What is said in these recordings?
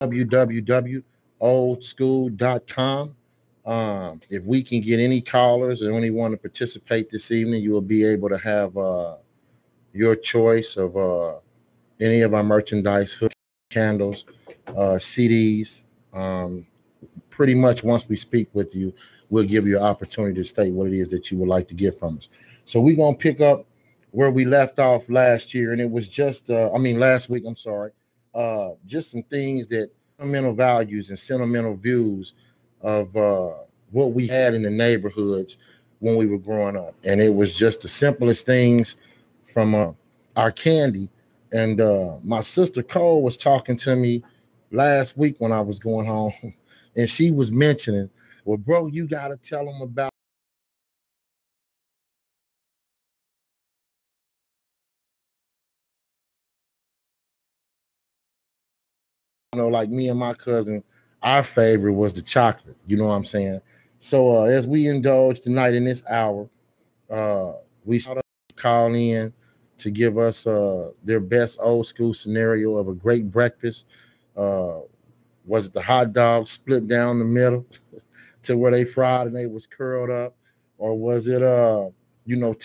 www.oldschool.com. If we can get any callers or anyone to participate this evening, you will be able to have your choice of any of our merchandise, hook candles, CDs. Pretty much once we speak with you, we'll give you an opportunity to state what it is that you would like to get from us. So we're going to pick up where we left off last year. And it was just, last week, I'm sorry, just some things that sentimental values and sentimental views of what we had in the neighborhoods when we were growing up. And it was just the simplest things from our candy. And my sister Cole was talking to me last week when I was going home, and she was mentioning, well, bro, you got to tell them about like me and my cousin, our favorite was the chocolate. You know what I'm saying? So as we indulge tonight in this hour, we started call in to give us their best old school scenario of a great breakfast. Was it the hot dog split down the middle to where they fried and they was curled up? Or was it, to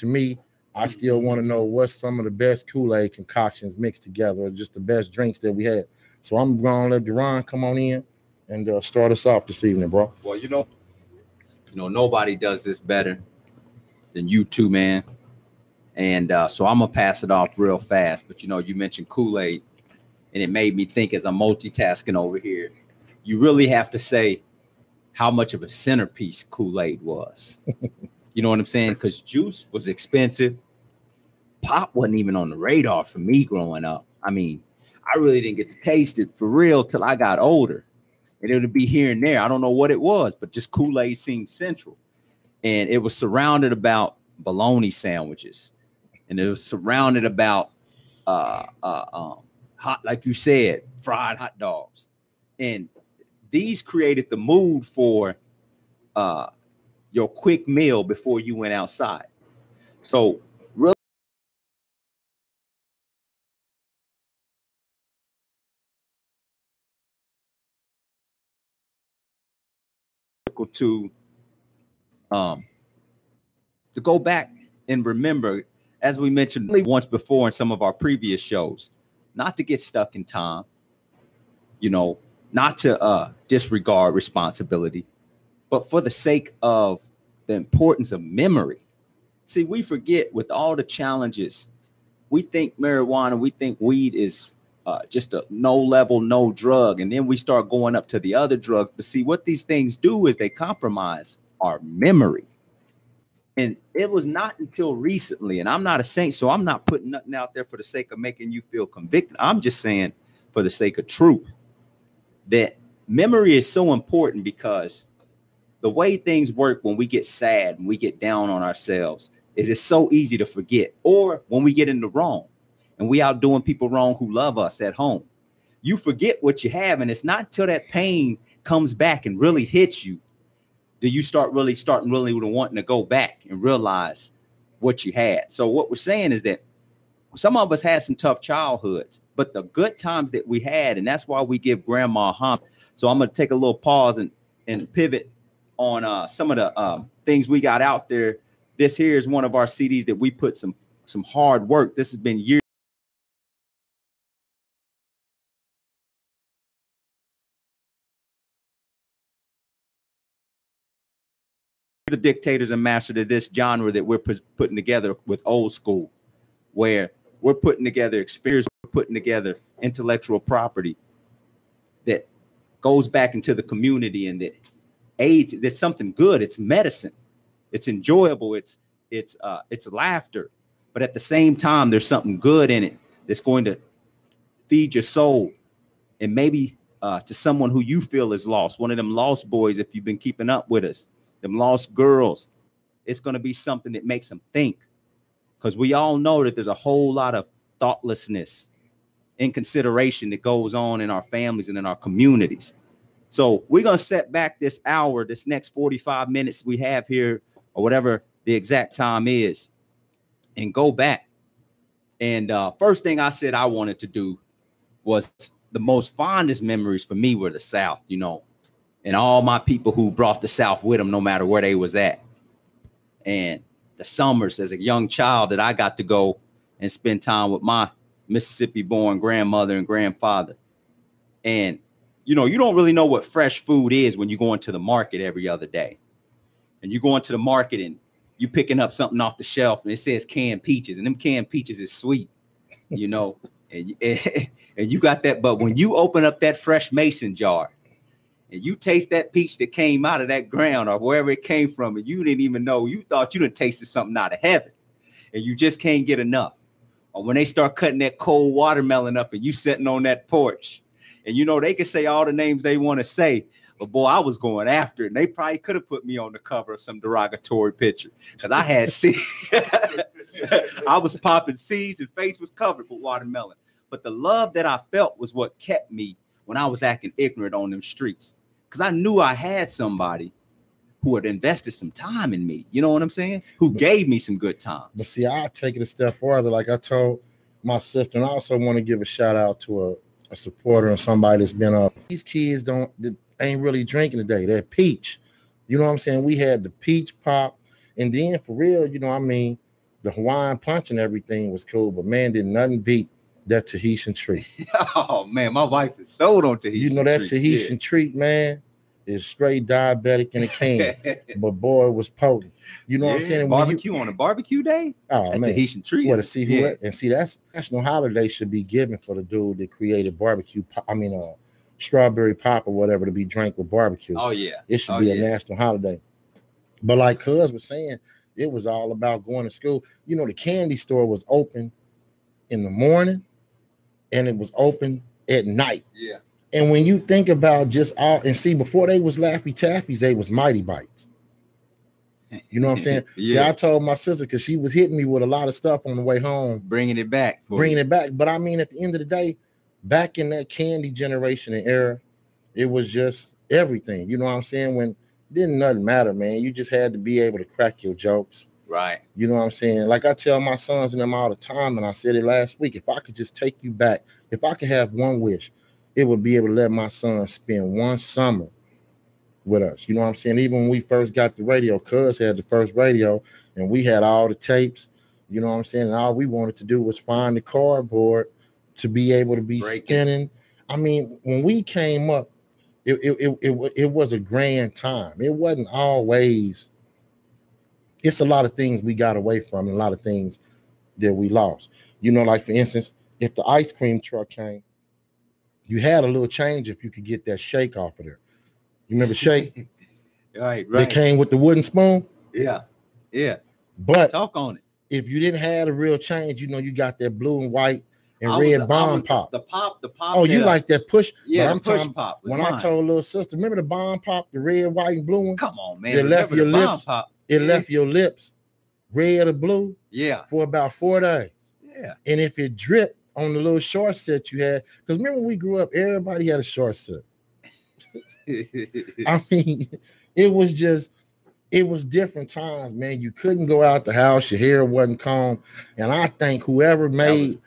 me, I still want to know what's some of the best Kool-Aid concoctions mixed together, or just the best drinks that we had. So I'm going to let Duran come on in and start us off this evening, bro. Well, nobody does this better than you two, man. And so I'm going to pass it off real fast. But, you mentioned Kool-Aid, and it made me think as I'm multitasking over here, you really have to say how much of a centerpiece Kool-Aid was. You know what I'm saying? Because juice was expensive. Pop wasn't even on the radar for me growing up. I mean, I really didn't get to taste it for real till I got older. And it would be here and there. I don't know what it was, but just Kool-Aid seemed central. And it was surrounded about bologna sandwiches. And it was surrounded about hot, like you said, fried hot dogs. And these created the mood for your quick meal before you went outside. So really to go back and remember, as we mentioned once before in some of our previous shows, not to get stuck in time, not to disregard responsibility, but for the sake of the importance of memory. See, we forget with all the challenges, we think marijuana, we think weed is just a no drug. And then we start going up to the other drug. But see, what these things do is they compromise our memory. And it was not until recently, and I'm not a saint, so I'm not putting nothing out there for the sake of making you feel convicted. I'm just saying for the sake of truth that memory is so important, because the way things work when we get sad and we get down on ourselves is it's so easy to forget. Or when we get in the wrong and we out doing people wrong who love us at home, you forget what you have. And it's not until that pain comes back and really hits you do you starting really wanting to go back and realize what you had. So what we're saying is that some of us had some tough childhoods, but the good times that we had, and that's why we give grandma hump. So I'm going to take a little pause and pivot on some of the things we got out there. This here is one of our CDs that we put some hard work. This has been years. The dictators and masters of this genre that we're putting together with Old School, where we're putting together experience, we're putting together intellectual property that goes back into the community, and that aids. There's something good. It's medicine. It's enjoyable. It's laughter, but at the same time, there's something good in it that's going to feed your soul, and maybe to someone who you feel is lost, one of them lost boys. If you've been keeping up with us. Them lost girls, it's going to be something that makes them think, because we all know that there's a whole lot of thoughtlessness, inconsideration that goes on in our families and in our communities. So we're going to set back this hour, this next 45 minutes we have here, or whatever the exact time is, and go back. And first thing I said I wanted to do was the most fondest memories for me were the South, you know, and all my people who brought the South with them, no matter where they was at. And the summers as a young child that I got to go and spend time with my Mississippi-born grandmother and grandfather. And, you know, you don't really know what fresh food is when you go into the market every other day. And you go into the market and you picking up something off the shelf and it says canned peaches, and them canned peaches is sweet, you know, and you got that. But when you open up that fresh mason jar and you taste that peach that came out of that ground or wherever it came from, and you didn't even know, you thought you done tasted something out of heaven, and you just can't get enough. Or when they start cutting that cold watermelon up and you sitting on that porch, and you know, they can say all the names they want to say, but boy, I was going after it. And they probably could have put me on the cover of some derogatory picture, because I had seeds. I was popping seeds and face was covered with watermelon. But the love that I felt was what kept me when I was acting ignorant on them streets, because I knew I had somebody who had invested some time in me. You know what I'm saying? Who gave me some good times. But see, I take it a step further. Like I told my sister, and I also want to give a shout out to a supporter and somebody that's been up. These kids ain't really drinking today. They're peach. You know what I'm saying? We had the peach pop, and then for real, you know, I mean, the Hawaiian punch and everything was cool, but man, did nothing beat that Tahitian treat. Oh man, my wife is sold on Tahitian. You know that Tahitian treat, man, is straight diabetic in a can, but boy, it was potent. You know what I'm saying? Barbecue on a barbecue day. Oh man, Tahitian treat. What to see who? And see, that's national holiday should be given for the dude that created barbecue. Strawberry pop or whatever to be drank with barbecue. Oh yeah, it should be a national holiday. But like Cuz was saying, it was all about going to school. You know, the candy store was open in the morning and it was open at night. Yeah. And when you think about just all, and see, before they was Laffy Taffies, they was Mighty Bites. You know what I'm saying? Yeah. See, I told my sister, because she was hitting me with a lot of stuff on the way home. Bringing it back. But I mean, at the end of the day, back in that candy generation and era, it was just everything. You know what I'm saying? When didn't nothing matter, man. You just had to be able to crack your jokes. Right. You know what I'm saying? Like I tell my sons and them all the time, and I said it last week, if I could just take you back, if I could have one wish, it would be able to let my son spend one summer with us. You know what I'm saying? Even when we first got the radio, Cuz had the first radio, and we had all the tapes. You know what I'm saying? And all we wanted to do was find the cardboard to be able to be spinning. I mean, when we came up, it was a grand time. It wasn't always. It's a lot of things we got away from, and a lot of things that we lost. You know, like for instance, if the ice cream truck came, you had a little change if you could get that shake off of there. You remember shake? Right. They came with the wooden spoon. Yeah. But talk on it. If you didn't have a real change, you know, you got that blue and white and red bomb pop. The pop. Oh, you like that push? Yeah, I'm push pop. I told little sister, remember the bomb pop, the red, white, and blue one? Come on, man. It left your lips. It left your lips red or blue. Yeah. For about 4 days. Yeah. And if it dripped on the little short set you had, because remember when we grew up, everybody had a short set. I mean, it was different times, man. You couldn't go out the house, your hair wasn't combed. And I think whoever made,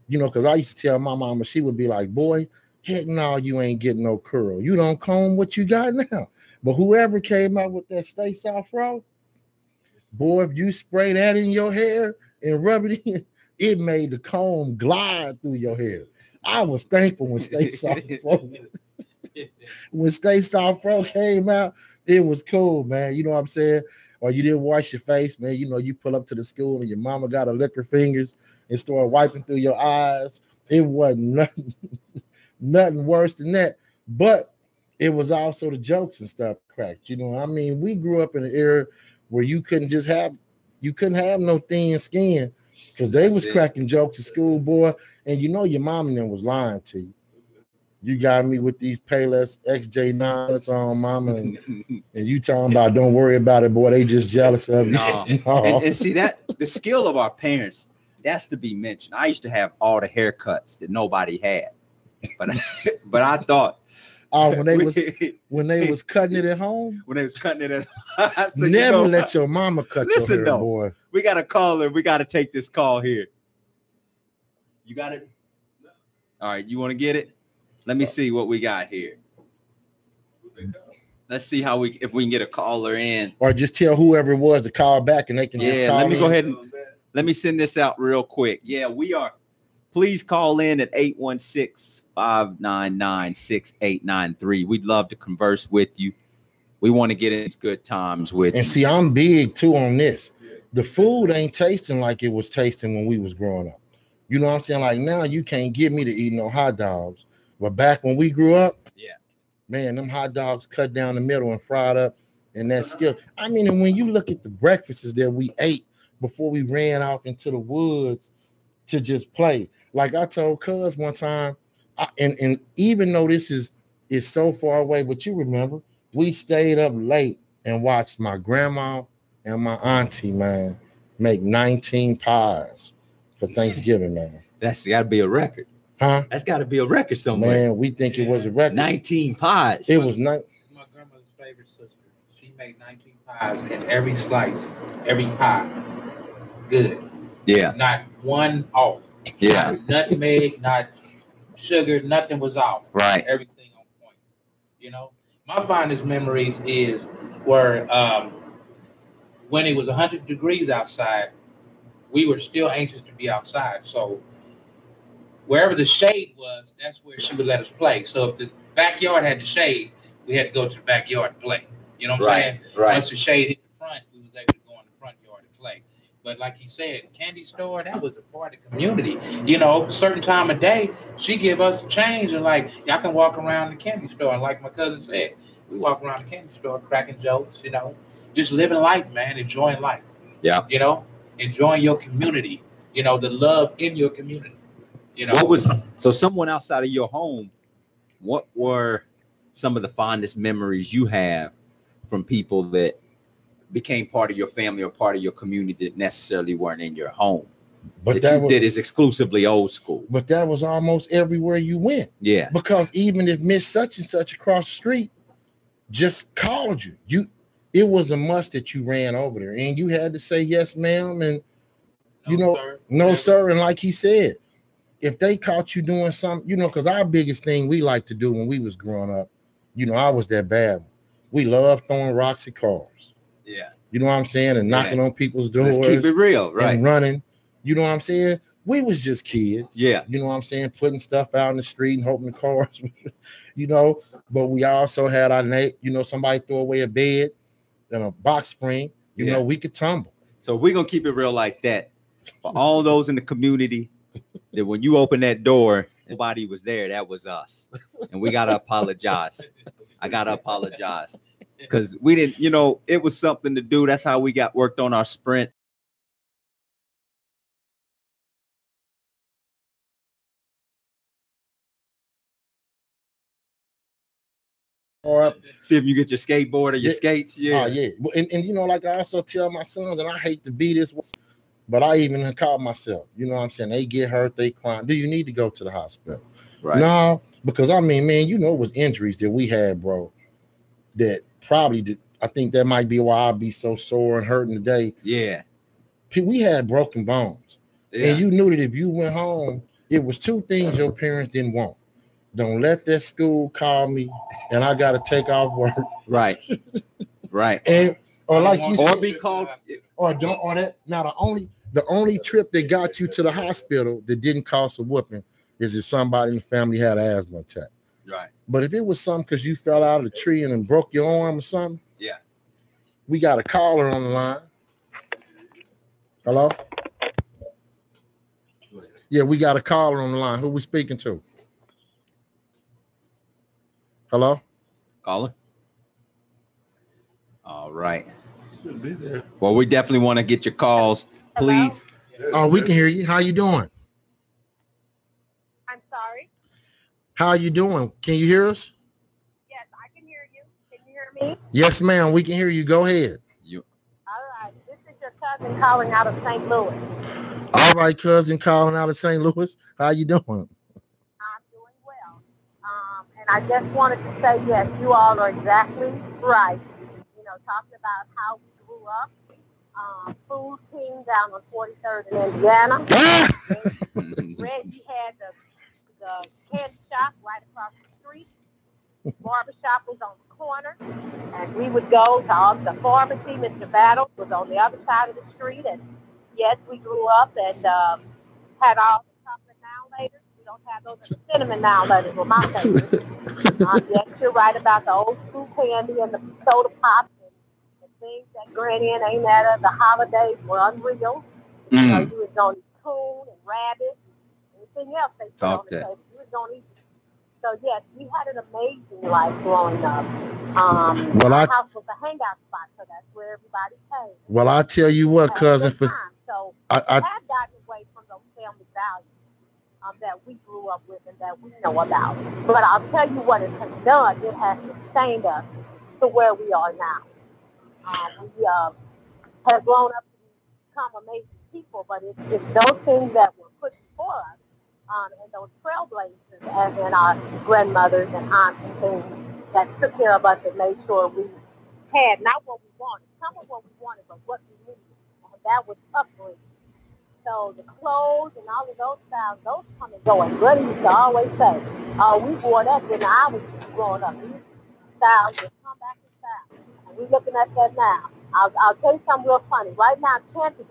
you know, because I used to tell my mama, she would be like, boy, heck no, you ain't getting no curl. You don't comb what you got now. But whoever came out with that Stay Soft Roll, boy, if you spray that in your hair and rub it in, it made the comb glide through your hair. I was thankful when Stay Soft Roll. When Stay Soft Roll came out, it was cool, man. You know what I'm saying? Or you didn't wash your face, man. You know, you pull up to the school and your mama got to lick her fingers and start wiping through your eyes. It wasn't nothing worse than that. But it was also the jokes and stuff cracked. You know, I mean, we grew up in an era where you couldn't have no thin skin, because they was cracking jokes at school, boy. And you know your mom and them was lying to you. You got me with these Payless XJ9s on, mama, and you talking about don't worry about it, boy. They just jealous of you. No. And see that the skill of our parents, that's to be mentioned. I used to have all the haircuts that nobody had, but I thought. Oh, when they was cutting it at home? When they was cutting it at home. Never let your mama cut your hair, though, boy. We got a caller. We got to take this call here. You got it? All right, you want to get it? Let me see what we got here. Let's see if we can get a caller in. Or just tell whoever it was to call back and they can just call let me in. go ahead and let me send this out real quick. Yeah, we are. Please call in at 816-599-6893. We'd love to converse with you. We want to get in these good times with you. And see, I'm big too on this. The food ain't tasting like it was tasting when we was growing up. You know what I'm saying? Like now you can't get me to eat no hot dogs. But back when we grew up, man, them hot dogs cut down the middle and fried up, and that skill. I mean, and when you look at the breakfasts that we ate before we ran off into the woods to just play, like I told Cuz one time, and even though this is so far away, but you remember, we stayed up late and watched my grandma and my auntie, man, make 19 pies for Thanksgiving, man. That's got to be a record. Huh? That's got to be a record somewhere. Man, we think it was a record. 19 pies. It was not. My grandmother's favorite sister. She made 19 pies, and every slice, every pie, good. Yeah. Not one off. Yeah. Not nutmeg, not sugar, nothing was off. Right. Everything on point. You know, my fondest memories were when it was 100 degrees outside, we were still anxious to be outside. So wherever the shade was, that's where she would let us play. So if the backyard had the shade, we had to go to the backyard and play. You know what I'm saying? Right. Once the shade hit the front, we was able to go in the front yard and play. But like he said, candy store, that was a part of the community. You know, certain time of day, she give us change and like, y'all can walk around the candy store. And like my cousin said, we walk around the candy store cracking jokes, you know, just living life, man, enjoying life. Yeah. You know, enjoying your community, you know, the love in your community. You know, so someone outside of your home, what were some of the fondest memories you have from people that became part of your family or part of your community that necessarily weren't in your home? But that you did is exclusively old school. But that was almost everywhere you went. Yeah. Because even if Miss Such and Such across the street just called you, it was a must that you ran over there and you had to say yes, ma'am, and no, sir. And like he said, if they caught you doing something, you know, because our biggest thing we like to do when we was growing up, you know, I was that bad. We loved throwing rocks at cars. Yeah. You know what I'm saying? And knocking on people's doors. Let's keep it real, right? And running. You know what I'm saying? We was just kids. Yeah. You know what I'm saying? Putting stuff out in the street and hoping the cars, you know, but we also had somebody throw away a bed and a box spring, you know, we could tumble. So we're going to keep it real like that. For all those in the community, that when you open that door, nobody was there. That was us. And we got to apologize. I got to apologize because we didn't, you know, it was something to do. That's how we got worked on our sprint. Or see if you get your skateboard or your skates. Yeah. Yeah. And you know, like I also tell my sons, and I hate to be this, but I even call myself, you know what I'm saying? They get hurt, they cry. Do you need to go to the hospital? Right. No, because I mean, man, you know, it was injuries that we had, bro, that probably did. I think that might be why I'll be so sore and hurting today. Yeah. We had broken bones. Yeah. And you knew that if you went home, it was two things your parents didn't want. Don't let that school call me and I got to take off work. Right. Right. And or like you or said, be called or don't or that. Now the only trip that got you to the hospital that didn't cost a whooping is if somebody in the family had an asthma attack. Right. But if it was something because you fell out of the tree and then broke your arm or something, yeah. We got a caller on the line. Hello? Yeah, we got a caller on the line. Who we speaking to? Hello? Caller? All right. Well, we definitely want to get your calls, please. Hello? Oh, we can hear you. How you doing? I'm sorry? How you doing? Can you hear us? Yes, I can hear you. Can you hear me? Yes, ma'am. We can hear you. Go ahead. All right. This is your cousin calling out of St. Louis. All right, cousin calling out of St. Louis. How you doing? I'm doing well. And I just wanted to say, yes, you all are exactly right. You know, talking about how we grew up. Food King down on 43rd in Indiana. Reggie had the the candy shop right across the street. Barbershop was on the corner. And we would go to all the pharmacy. Mr. Battles was on the other side of the street. And yes, we grew up and had all the chocolate now later. We don't have those cinnamon now later were my favorite. Yes, you're right about the old school candy and the soda pops and the things that Granny and Ainetta, the holidays were unreal. You know, you was going to eat coon and rabbit, anything else they put on the table. You was going to eat. So yes, we had an amazing life growing up. Our house was a hangout spot, so that's where everybody came. Well, I tell you what, cousin, so I have gotten away from those family values that we grew up with and that we know about. But I'll tell you what it has done. It has sustained us to where we are now. We have grown up to become amazing people, but it's those things that were put before us. And those trailblazers and our grandmothers and aunts and things that took care of us and made sure we had not what we wanted, some of what we wanted, but what we needed. And that was upbringing. So the clothes and all of those styles, those come and go. And Granny used to always say, we wore that when I was growing up. These styles just come back in style. And we're looking at that now. I'll tell you something real funny. Right now, champion.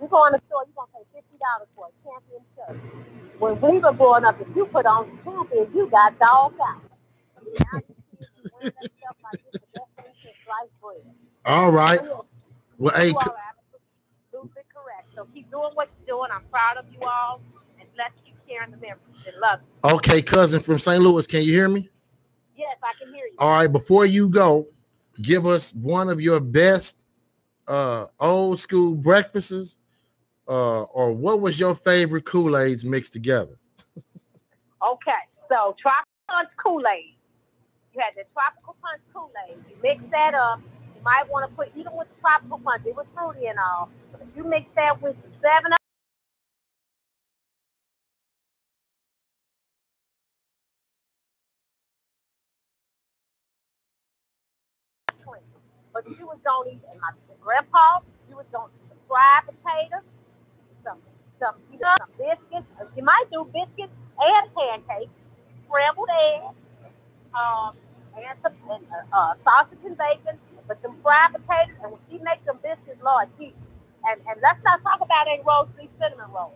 You go in the store, you're going to pay $50 for a champion shirt. When we were growing up, if you put on champion, you got dogged out. All right. Well, hey, you all are absolutely correct. So keep doing what you're doing. I'm proud of you all, and let's keep sharing the memories and love you. Okay, cousin from St. Louis, can you hear me? Yes, I can hear you. All right, before you go, give us one of your best old school breakfasts. Or what was your favorite Kool-Aids mixed together? Okay, so tropical punch Kool-Aid. You had the tropical punch Kool-Aid. You mix that up. You might want to put, even with the tropical punch, it was fruity and all. But if you mix that with the 7-Up, but you was going to eat, and my grandpa, you was going to eat some fried potatoes, some biscuits. You might do biscuits and pancakes, scrambled eggs, and some sausage and bacon, but some fried potatoes. And when she makes them biscuits, Lord, and let's not talk about any roast beef cinnamon rolls.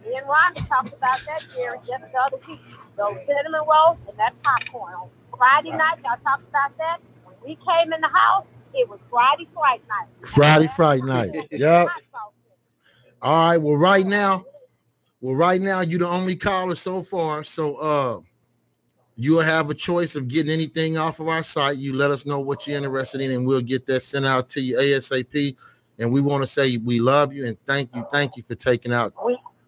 Me and Rhonda talked about that here just the other week. Those cinnamon rolls and that popcorn. On Friday night, y'all talked about that. When we came in the house, it was Friday Fright Night. Friday Fright Night. Yep. All right. Well, right now, you're the only caller so far. So you'll have a choice of getting anything off of our site. You let us know what you're interested in, and we'll get that sent out to you ASAP. And we want to say we love you and thank you for taking out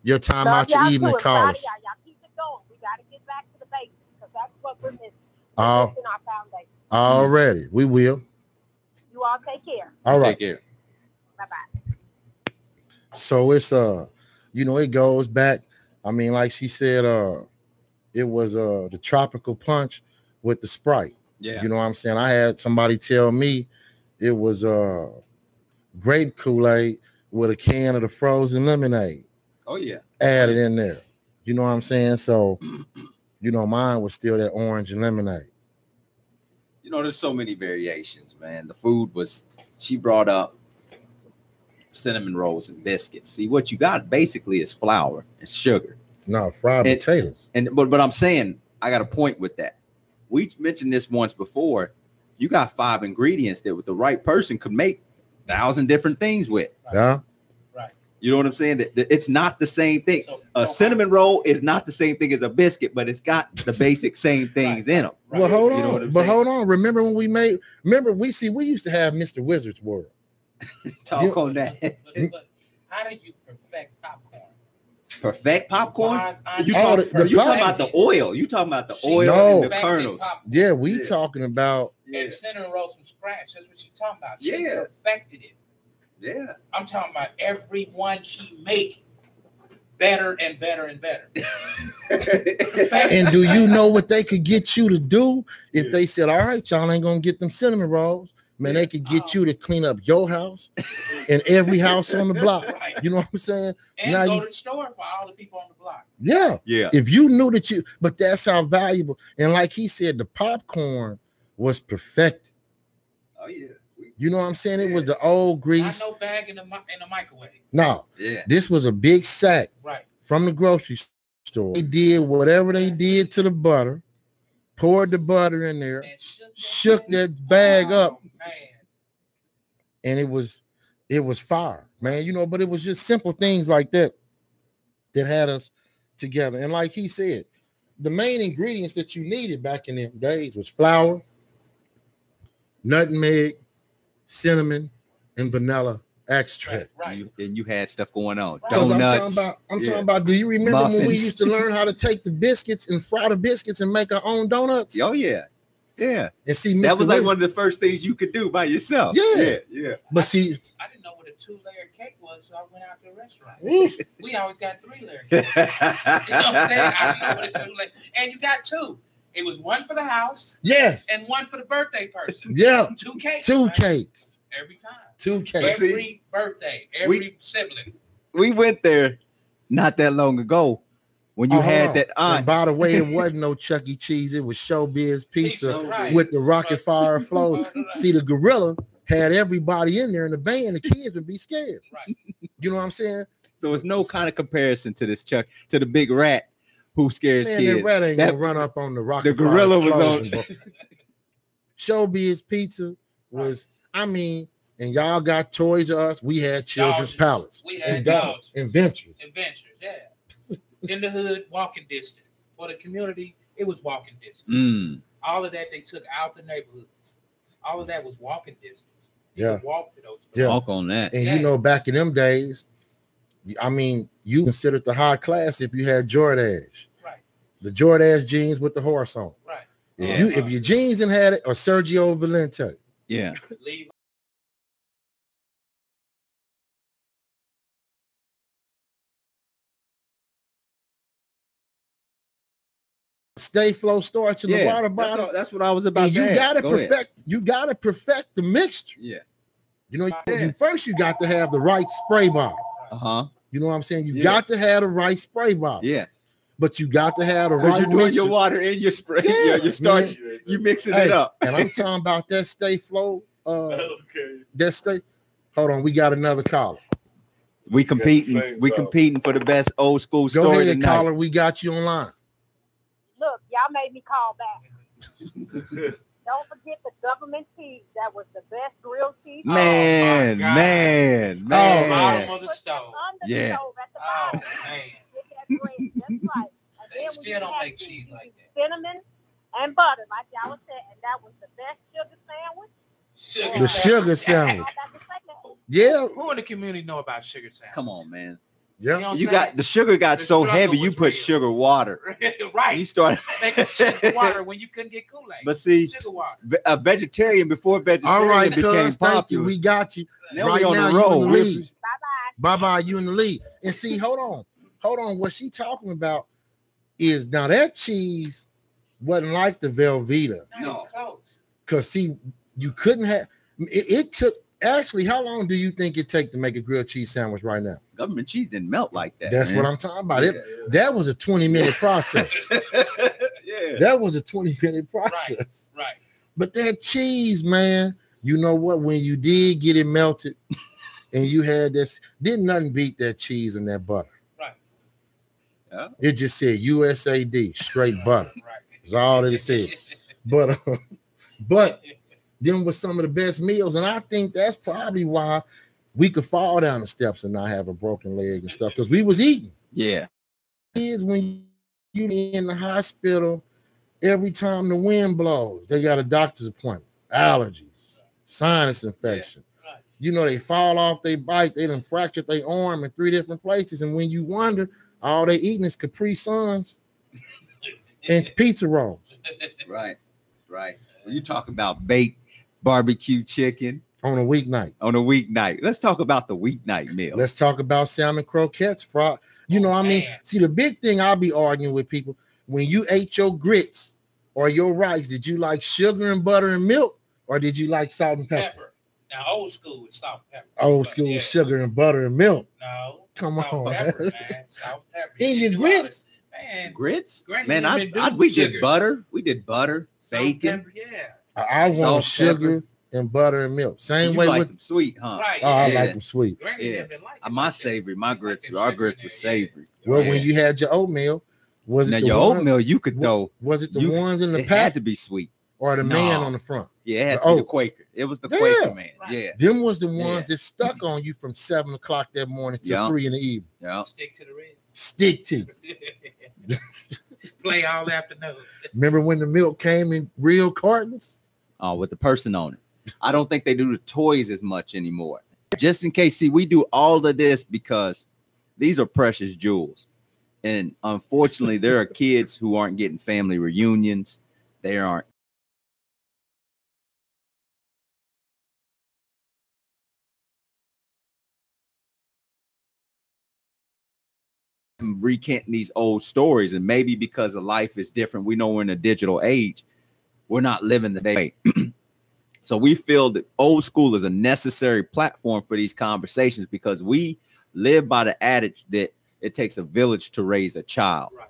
your time out your evening calls. Y'all keep it going. We got to get back to the basics because that's what we're missing. We're missing our foundation. Already, we will. You all take care. All right. Take care. Bye-bye. So it's it goes back. I mean, like she said, it was the tropical punch with the Sprite. Yeah. You know what I'm saying? I had somebody tell me it was grape Kool-Aid with a can of the frozen lemonade. Oh yeah. Added in there. You know what I'm saying? So, mine was still that orange and lemonade. There's so many variations, man. The food was, she brought up cinnamon rolls and biscuits. See, what you got basically is flour and sugar. No, fried potatoes. But I'm saying, I got a point with that. We mentioned this once before. You got 5 ingredients that with the right person could make 1,000 different things with. Yeah. Right. You know what I'm saying? That it's not the same thing. A cinnamon roll is not the same thing as a biscuit, but it's got the basic same things in them. Right. Well, hold on. You know what I'm saying? Hold on. Remember when we used to have Mr. Wizard's World. Talk on that. But how did you perfect popcorn? Perfect popcorn? You talking about the oil. You talking about the oil and the kernels. Popcorn. Yeah, we talking about and cinnamon rolls from scratch. That's what she's talking about. She Yeah. perfected it. Yeah. I'm talking about every one she make better and better and better. And do you know what they could get you to do if they said, all right, y'all ain't gonna get them cinnamon rolls, Man, they could get you to clean up your house and every house on the block. Right. You know what I'm saying? And now go to the store for all the people on the block. Yeah. Yeah. If you knew that but that's how valuable. And like he said, the popcorn was perfected. Oh, yeah. You know what I'm saying? It was the old grease. Not no bag in the microwave. No. Yeah. This was a big sack from the grocery store. They did whatever they did to the butter, poured the butter in there, shook that bag up, man. and it was fire, man. You know, but it was just simple things like that that had us together. And like he said, the main ingredients that you needed back in them days was flour, nutmeg, cinnamon, and vanilla extract. Right. And you had stuff going on. Right. Donuts. I'm talking about, do you remember Muffins. when we used to learn how to take the biscuits and fry the biscuits and make our own donuts? Oh, yeah. Yeah. And see, that was Mr. like one of the first things you could do by yourself. Yeah. Yeah. But see, I didn't know what a 2-layer cake was, so I went out to a restaurant. We always got 3-layer cake. You know what I'm saying? I didn't know what a 2-layer. And you got 2. It was one for the house. Yes. And one for the birthday person. Yeah. 2 cakes. 2 cakes. Every time. 2 cakes. Every birthday. Every sibling. We went there not that long ago when you had that aunt. And by the way, it wasn't no Chuck E. Cheese. It was Showbiz Pizza with the rocket fire flow. See, the gorilla had everybody in there in the band. The kids would be scared. Right. You know what I'm saying? So it's no kind of comparison to this Chuck, to the big rat who scares kids. The rat ain't gonna run up on the rocket. The gorilla was on. Showbiz Pizza was, I mean, and y'all got Toys R Us. We had Children's Palace. We had Adventures. Yeah. In the hood, walking distance. For the community, it was walking distance. All of that they took out the neighborhoods. All of that was walking distance. You could walk to those stores. Yeah. Walk on that. And you know, back in them days, I mean, you considered the high class if you had Jordache. Right. The Jordache jeans with the horse on. Right. If your jeans didn't have it, or Sergio Valente. Yeah. Leave. Stay flow starch in the water bottle. That's what I was about and to you gotta Go perfect. ahead. You gotta perfect the mixture. Yeah. You know, first you got to have the right spray bottle. You know what I'm saying? You got to have the right spray bottle. Yeah. But you got to have the right you're doing mixture. your water in your spray. Yeah, your starch. You mixing it up. And I'm talking about that Stay Flow. That Stay. Hold on, we got another caller. We competing. We competing for the best old school story. Go ahead, tonight. caller. We got you online. Look, y'all made me call back. Don't forget the government cheese. That was the best grilled cheese. Man. Bottom of the stove. Under the stove at the bottom. Man. Get that bread just right. And They then still when you don't have make cheese like that. Cinnamon and butter, like y'all was saying, and that was the best sugar sandwich. The sugar sandwich. Yeah. Who in the community know about sugar sandwich? Come on, man. Yeah. You know what You I'm got saying? the sugar got The so struggle heavy. You was put real. sugar water. Right. You started making sugar water when you couldn't get Kool-Aid. But see, sugar water. a vegetarian before vegetarian All right, became cuz. Thank popular. you. We got you. Now right we on now, the you in road. the lead. Bye-bye. Bye-bye, you in the lead. And see, hold on. What she talking about is now that cheese wasn't like the Velveeta. No. Close. Because see, you couldn't have it took actually how long do you think it take to make a grilled cheese sandwich right now? Government cheese didn't melt like that. That's what I'm talking about. That was a 20-minute process. Yeah. That was a 20-minute process. Right. But that cheese, man, you know what? When you did get it melted and you had this, didn't nothing beat that cheese and that butter. Right. Yeah. It just said USAD, straight butter. Right. That's all that it said. But them were some of the best meals. And I think that's probably why we could fall down the steps and not have a broken leg and stuff, because we was eating. Yeah. Kids, when you in the hospital, every time the wind blows, they got a doctor's appointment, allergies, sinus infection. Yeah. Right. You know, they fall off their bike, they done fractured their arm in 3 different places. And when you wonder, all they eating is Capri Suns and pizza rolls. Right. When you talk about baked barbecue chicken on a weeknight. Let's talk about the weeknight meal. Let's talk about salmon croquettes, fried. You know, see, the big thing I'll be arguing with people, when you ate your grits or your rice, did you like sugar and butter and milk, or did you like salt and pepper? Pepper. Now, old school is salt and pepper. Old school sugar and butter and milk. No. Come salt on, and pepper, man. Salt and pepper. In your grits? Man. Grits? Granny Man, we did butter. We did butter, bacon. Pepper, yeah. I want sugar and butter and milk. Same way like with them sweet, huh? Right. Oh, I like them sweet. Yeah. My savory, my grits were savory. Well, when you had your oatmeal, was it now the your one, oatmeal you could throw? Was it the ones in the it pack? Had to be sweet. Or the man on the front? Yeah, it had to be the Quaker. It was the Quaker man. Right. Yeah. Them was the ones that stuck on you from 7 o'clock that morning till 3 in the evening. Yeah. Stick to the ribs. Stick to. Play all afternoon. Remember when the milk came in real cartons? Oh, with the person on it. I don't think they do the toys as much anymore. Just in case, see, we do all of this because these are precious jewels. And unfortunately, there are kids who aren't getting family reunions. They aren't. Recanting these old stories, and maybe because of life is different, we know we're in a digital age, we're not living the day. So we feel that old school is a necessary platform for these conversations because we live by the adage that it takes a village to raise a child. Right.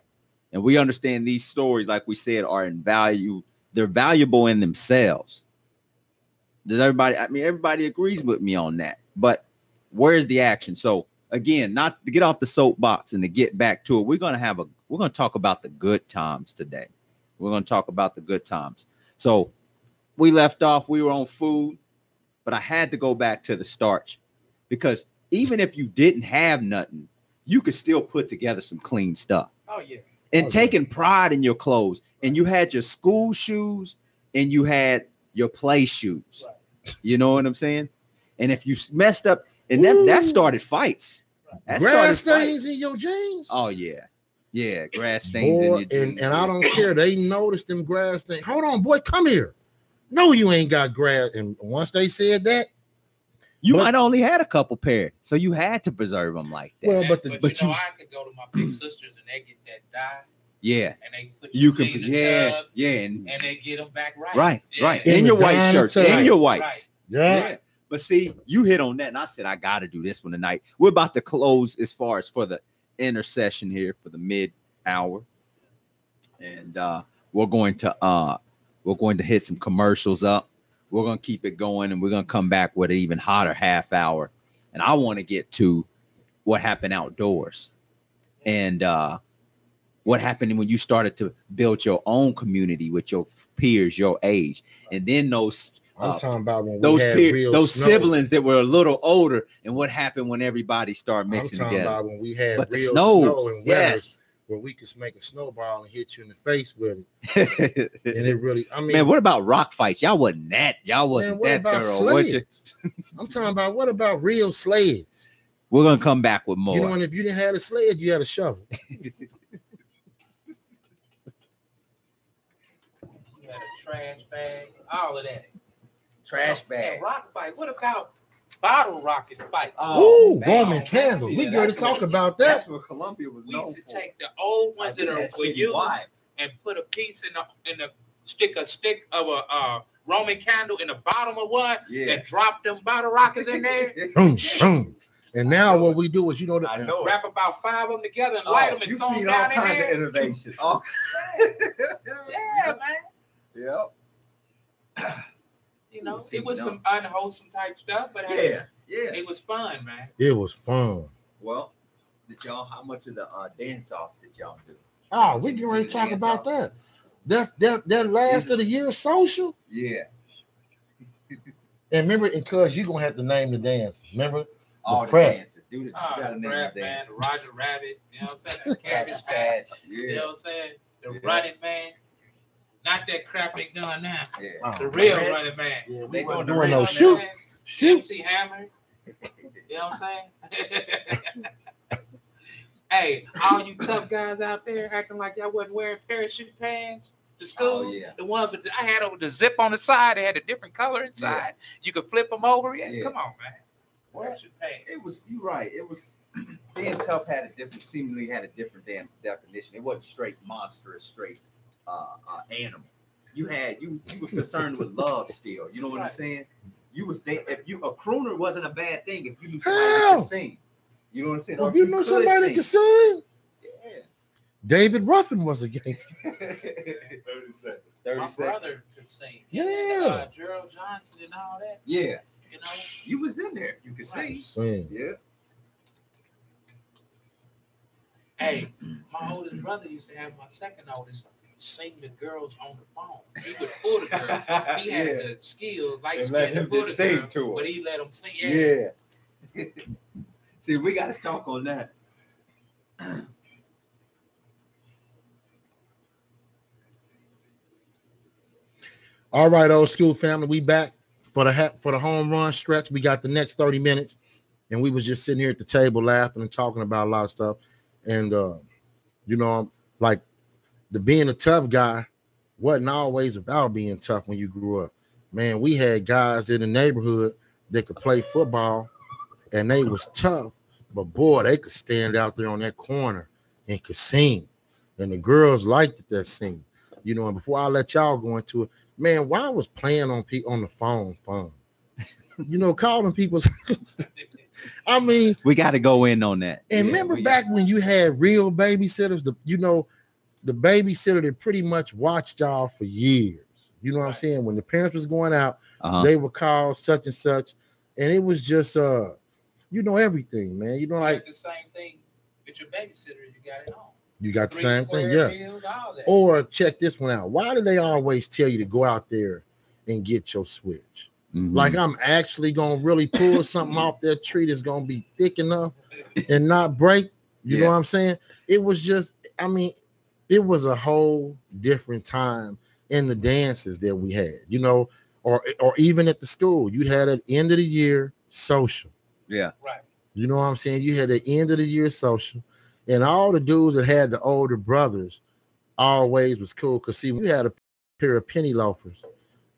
And we understand these stories, like we said, are in value. They're valuable in themselves. Does everybody, I mean, everybody agrees with me on that, but where's the action? So again, not to get off the soapbox and to get back to it, we're going to talk about the good times today. We're going to talk about the good times. So we left off, we were on food, but I had to go back to the starch because even if you didn't have nothing, you could still put together some clean stuff. Oh, yeah. And taking pride in your clothes. And you had your school shoes and you had your play shoes. Right. You know what I'm saying? And if you messed up, and that started fights. That grass stains in your jeans. Oh, yeah. Yeah, grass stains in your jeans. And I don't care. They noticed them grass stains. Hold on, boy, come here. No, you ain't got grass. And once they said that, you might only had a couple pair, so you had to preserve them like that. Well, but you know, I could go to my big sisters and they get that dye. Yeah, and they put you can, and they get them back right. Right. In your white shirts, in your whites. Right. Yeah. But see, you hit on that, and I said I got to do this one tonight. We're about to close as far as for the intercession here for the mid-hour, and we're going to hit some commercials up. We're going to keep it going, and we're going to come back with an even hotter half hour. And I want to get to what happened outdoors and what happened when you started to build your own community with your peers, your age. And then those I'm talking about when those siblings that were a little older and what happened when everybody started mixing together. I'm talking about when we had but real snow and weather where we could make a snowball and hit you in the face with it. And it really, I mean, man, what about rock fights? Y'all wasn't that thorough. I'm talking about what about real sleds? We're gonna come back with more. You know, and if you didn't have a sled, you had a shovel. You had a trash bag, all of that. Trash bag. Rock fight. What about bottle rocket fights? Oh, Roman candles. We got to talk about that. That's what Columbia was known for. We used to take the old ones that were used and put a piece in the stick of a Roman candle in the bottom of one and drop them bottle rockets in there. And now what we do is, wrap about 5 of them together and light them and throw them down in there. You've seen all kinds of innovation. Yeah, man. Yep. You know, it was some unwholesome type stuff, but it was fun, man. It was fun. Well, how much of the dance offs did y'all do? Oh, we can ready to talk about that. That last of the year social. Yeah. And remember, because you're gonna have to name the dances. Remember all the dances, dude. You gotta name the dance. The Roger Rabbit, you know what I'm saying? The Cabbage Patch, you know what I'm saying? The Running Man. Not that crap they doing now. Yeah. The real Running Man. Yeah, they going to no shoot. MC Hammer. You know what I'm saying? Hey, all you tough guys out there acting like y'all wasn't wearing parachute pants to school. The ones with I had over the zip on the side. They had a different color inside. You could flip them over. Come on, man. Parachute pants. It was. You're right. It was. Being tough seemingly had a different damn definition. It wasn't straight monstrous, straight animal. you was concerned with love still. You know what I'm saying? You was there. If you a crooner wasn't a bad thing if you knew somebody that could sing. You know what I'm saying? Well, if you knew somebody that could sing. Yeah. David Ruffin was a gangster. 30 seconds. My brother could sing. Yeah. Gerald Johnson and all that. Yeah. You know, you was in there. You could sing. Yeah. Hey, my oldest brother used to have my second oldest sing the girls on the phone. He would pull the girl. He had the skills like to pull the girl, to her. But he let them sing. Yeah. See, we got to talk on that. All right, old school family, we back for the home run stretch. We got the next 30 minutes, and we was just sitting here at the table laughing and talking about a lot of stuff. And you know, like the being a tough guy wasn't always about being tough when you grew up. Man, we had guys in the neighborhood that could play football, and they was tough, but boy, they could stand out there on that corner and could sing, and the girls liked that singing. You know, and before I let y'all go into it, man, why was playing on the phone fun? You know, calling people's. I mean, we got to go in on that. And remember back when you had real babysitters, the babysitter that pretty much watched y'all for years. You know what I'm saying? When the parents was going out, they would call such and such, and it was just everything, man. You know, like the same thing with your babysitter. You got it on. You got the same thing, yeah. Or check this one out. Why do they always tell you to go out there and get your switch? Mm-hmm. Like I'm actually gonna really pull something off that tree that's gonna be thick enough and not break. You know what I'm saying? It was just, I mean, it was a whole different time in the dances that we had, you know, or even at the school. You had an end of the year social. Yeah. Right. You know what I'm saying? You had the end of the year social. And all the dudes that had the older brothers always was cool. Because, see, we had a pair of penny loafers.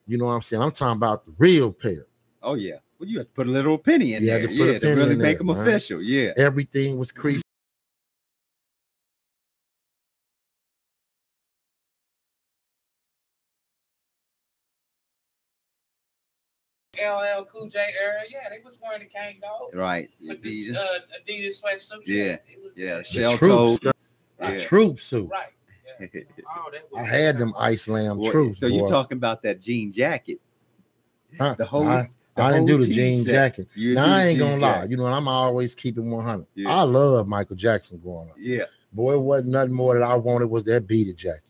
You know what I'm saying? I'm talking about the real pair. Oh, yeah. Well, you had to put a little penny in there. To really make them official. Yeah. Everything was creased. LL Cool J era, they was wearing the Kango. Right. Adidas. Adidas sweatsuit. Yeah. Shell toe. The troop suit. Right. Yeah. I had them Ice Lamb troops. So you talking about that jean jacket? Huh? The whole. I didn't do the jean jacket. Now I ain't gonna lie. You know, I'm always keeping 100. Yeah. I love Michael Jackson growing up. Yeah. Boy, it wasn't nothing more that I wanted was that beaded jacket.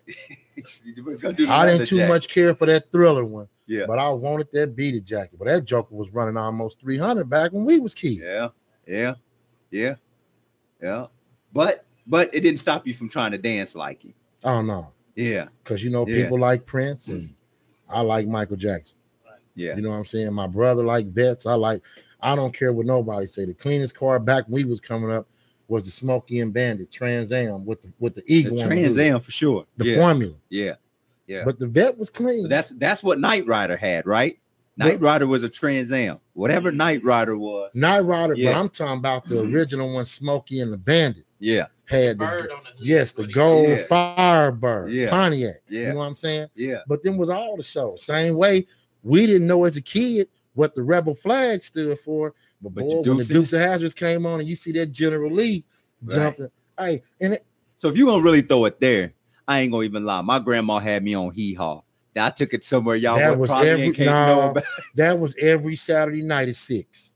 I didn't too much care for that Thriller one. Yeah. But I wanted that beaded jacket. But that joker was running almost 300 back when we was kids. Yeah. But it didn't stop you from trying to dance like him. Oh no. Yeah. Because people like Prince and I like Michael Jackson. Yeah. You know what I'm saying? My brother like Vets. I don't care what nobody say. The cleanest car back when we was coming up was the Smokey and Bandit Trans Am with the Eagle. The Trans Am for sure. The formula. Yeah. But the Vet was clean. So that's what Knight Rider had, right? Knight Rider was a Trans Am. Whatever Knight Rider was. Knight Rider, but I'm talking about the original one, Smokey and the Bandit. Yeah. Had the gold Firebird, Pontiac. Yeah. You know what I'm saying? Yeah. But then was all the shows. Same way, we didn't know as a kid what the rebel flag stood for. But boy, when the Dukes of Hazzard came on and you see that General Lee jumping. Hey, so if you're gonna really throw it there, I ain't gonna even lie. My grandma had me on Hee Haw. I took it somewhere y'all that was every Saturday night at 6.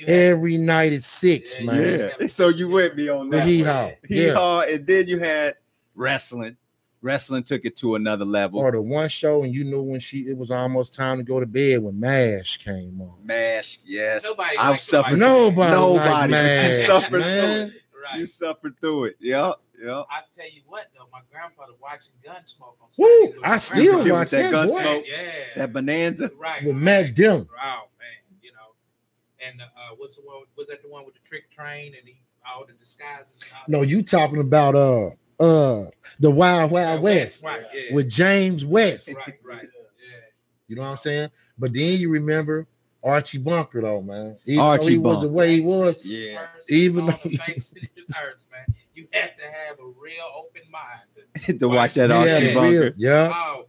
Every night at 6, man. Yeah. So you went me on that. Hee Haw. Hee Haw, and then you had wrestling. Wrestling took it to another level. Or the one show, and you knew when it was almost time to go to bed when MASH came on. MASH, yes. Nobody Nobody MASH, you suffered man. through it. Right. You suffered through it. Yeah. I tell you what, though, my grandfather watching Gunsmoke on Sunday. Woo! I still watch that Gunsmoke. Yeah. That Bonanza. Right. With Matt Dillon. Oh, man. You know. And what's the one? Was that the one with the trick train and all the disguises? No, you talking about the Wild Wild West with James West. Right. Yeah. You know what I'm saying? But then you remember Archie Bunker, though, man. Even Archie though he was the way he was. Yeah. Even though you have to have a real open mind to watch that Archie Bunker. Yeah. Oh,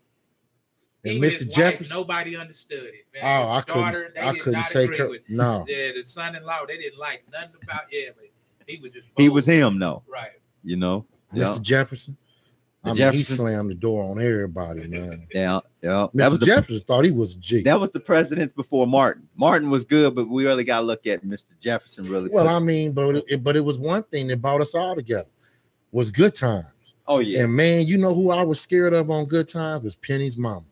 And Even Mr. his wife, Jefferson, nobody understood it. Man. oh, His daughter, I couldn't take her. with, No, the son-in-law, they didn't like nothing about. Yeah, but he was just. He was him, though. Right. You know, Mr. Jefferson. I mean, he slammed the door on everybody, man. Yeah. Mr. Jefferson thought he was a G. That was the presidents before Martin. Martin was good, but we really got to look at Mr. Jefferson really. Well, I mean, but it was one thing that brought us all together. Was Good Times. Oh yeah. And man, you know who I was scared of on Good Times was Penny's mama.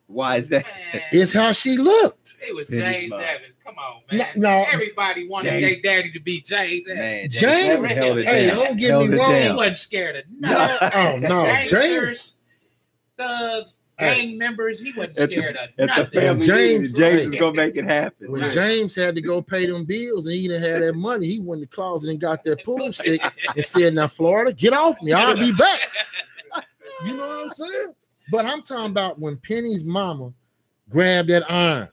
Why is that? Man, it's how she looked. It was James Evans. Come on, man. No, everybody wanted their daddy to be James Evans. Man, James held it hey, down. don't get me wrong. He wasn't scared of nothing. Oh no, Gangsters, thugs, gang members. He wasn't scared of at nothing. The family James is gonna make it happen. When James had to go pay them bills and he didn't have that money, he went in the closet and got that pool stick and said, "Now, Florida, get off me. I'll be back." You know what I'm saying? But I'm talking about when Penny's mama grabbed that iron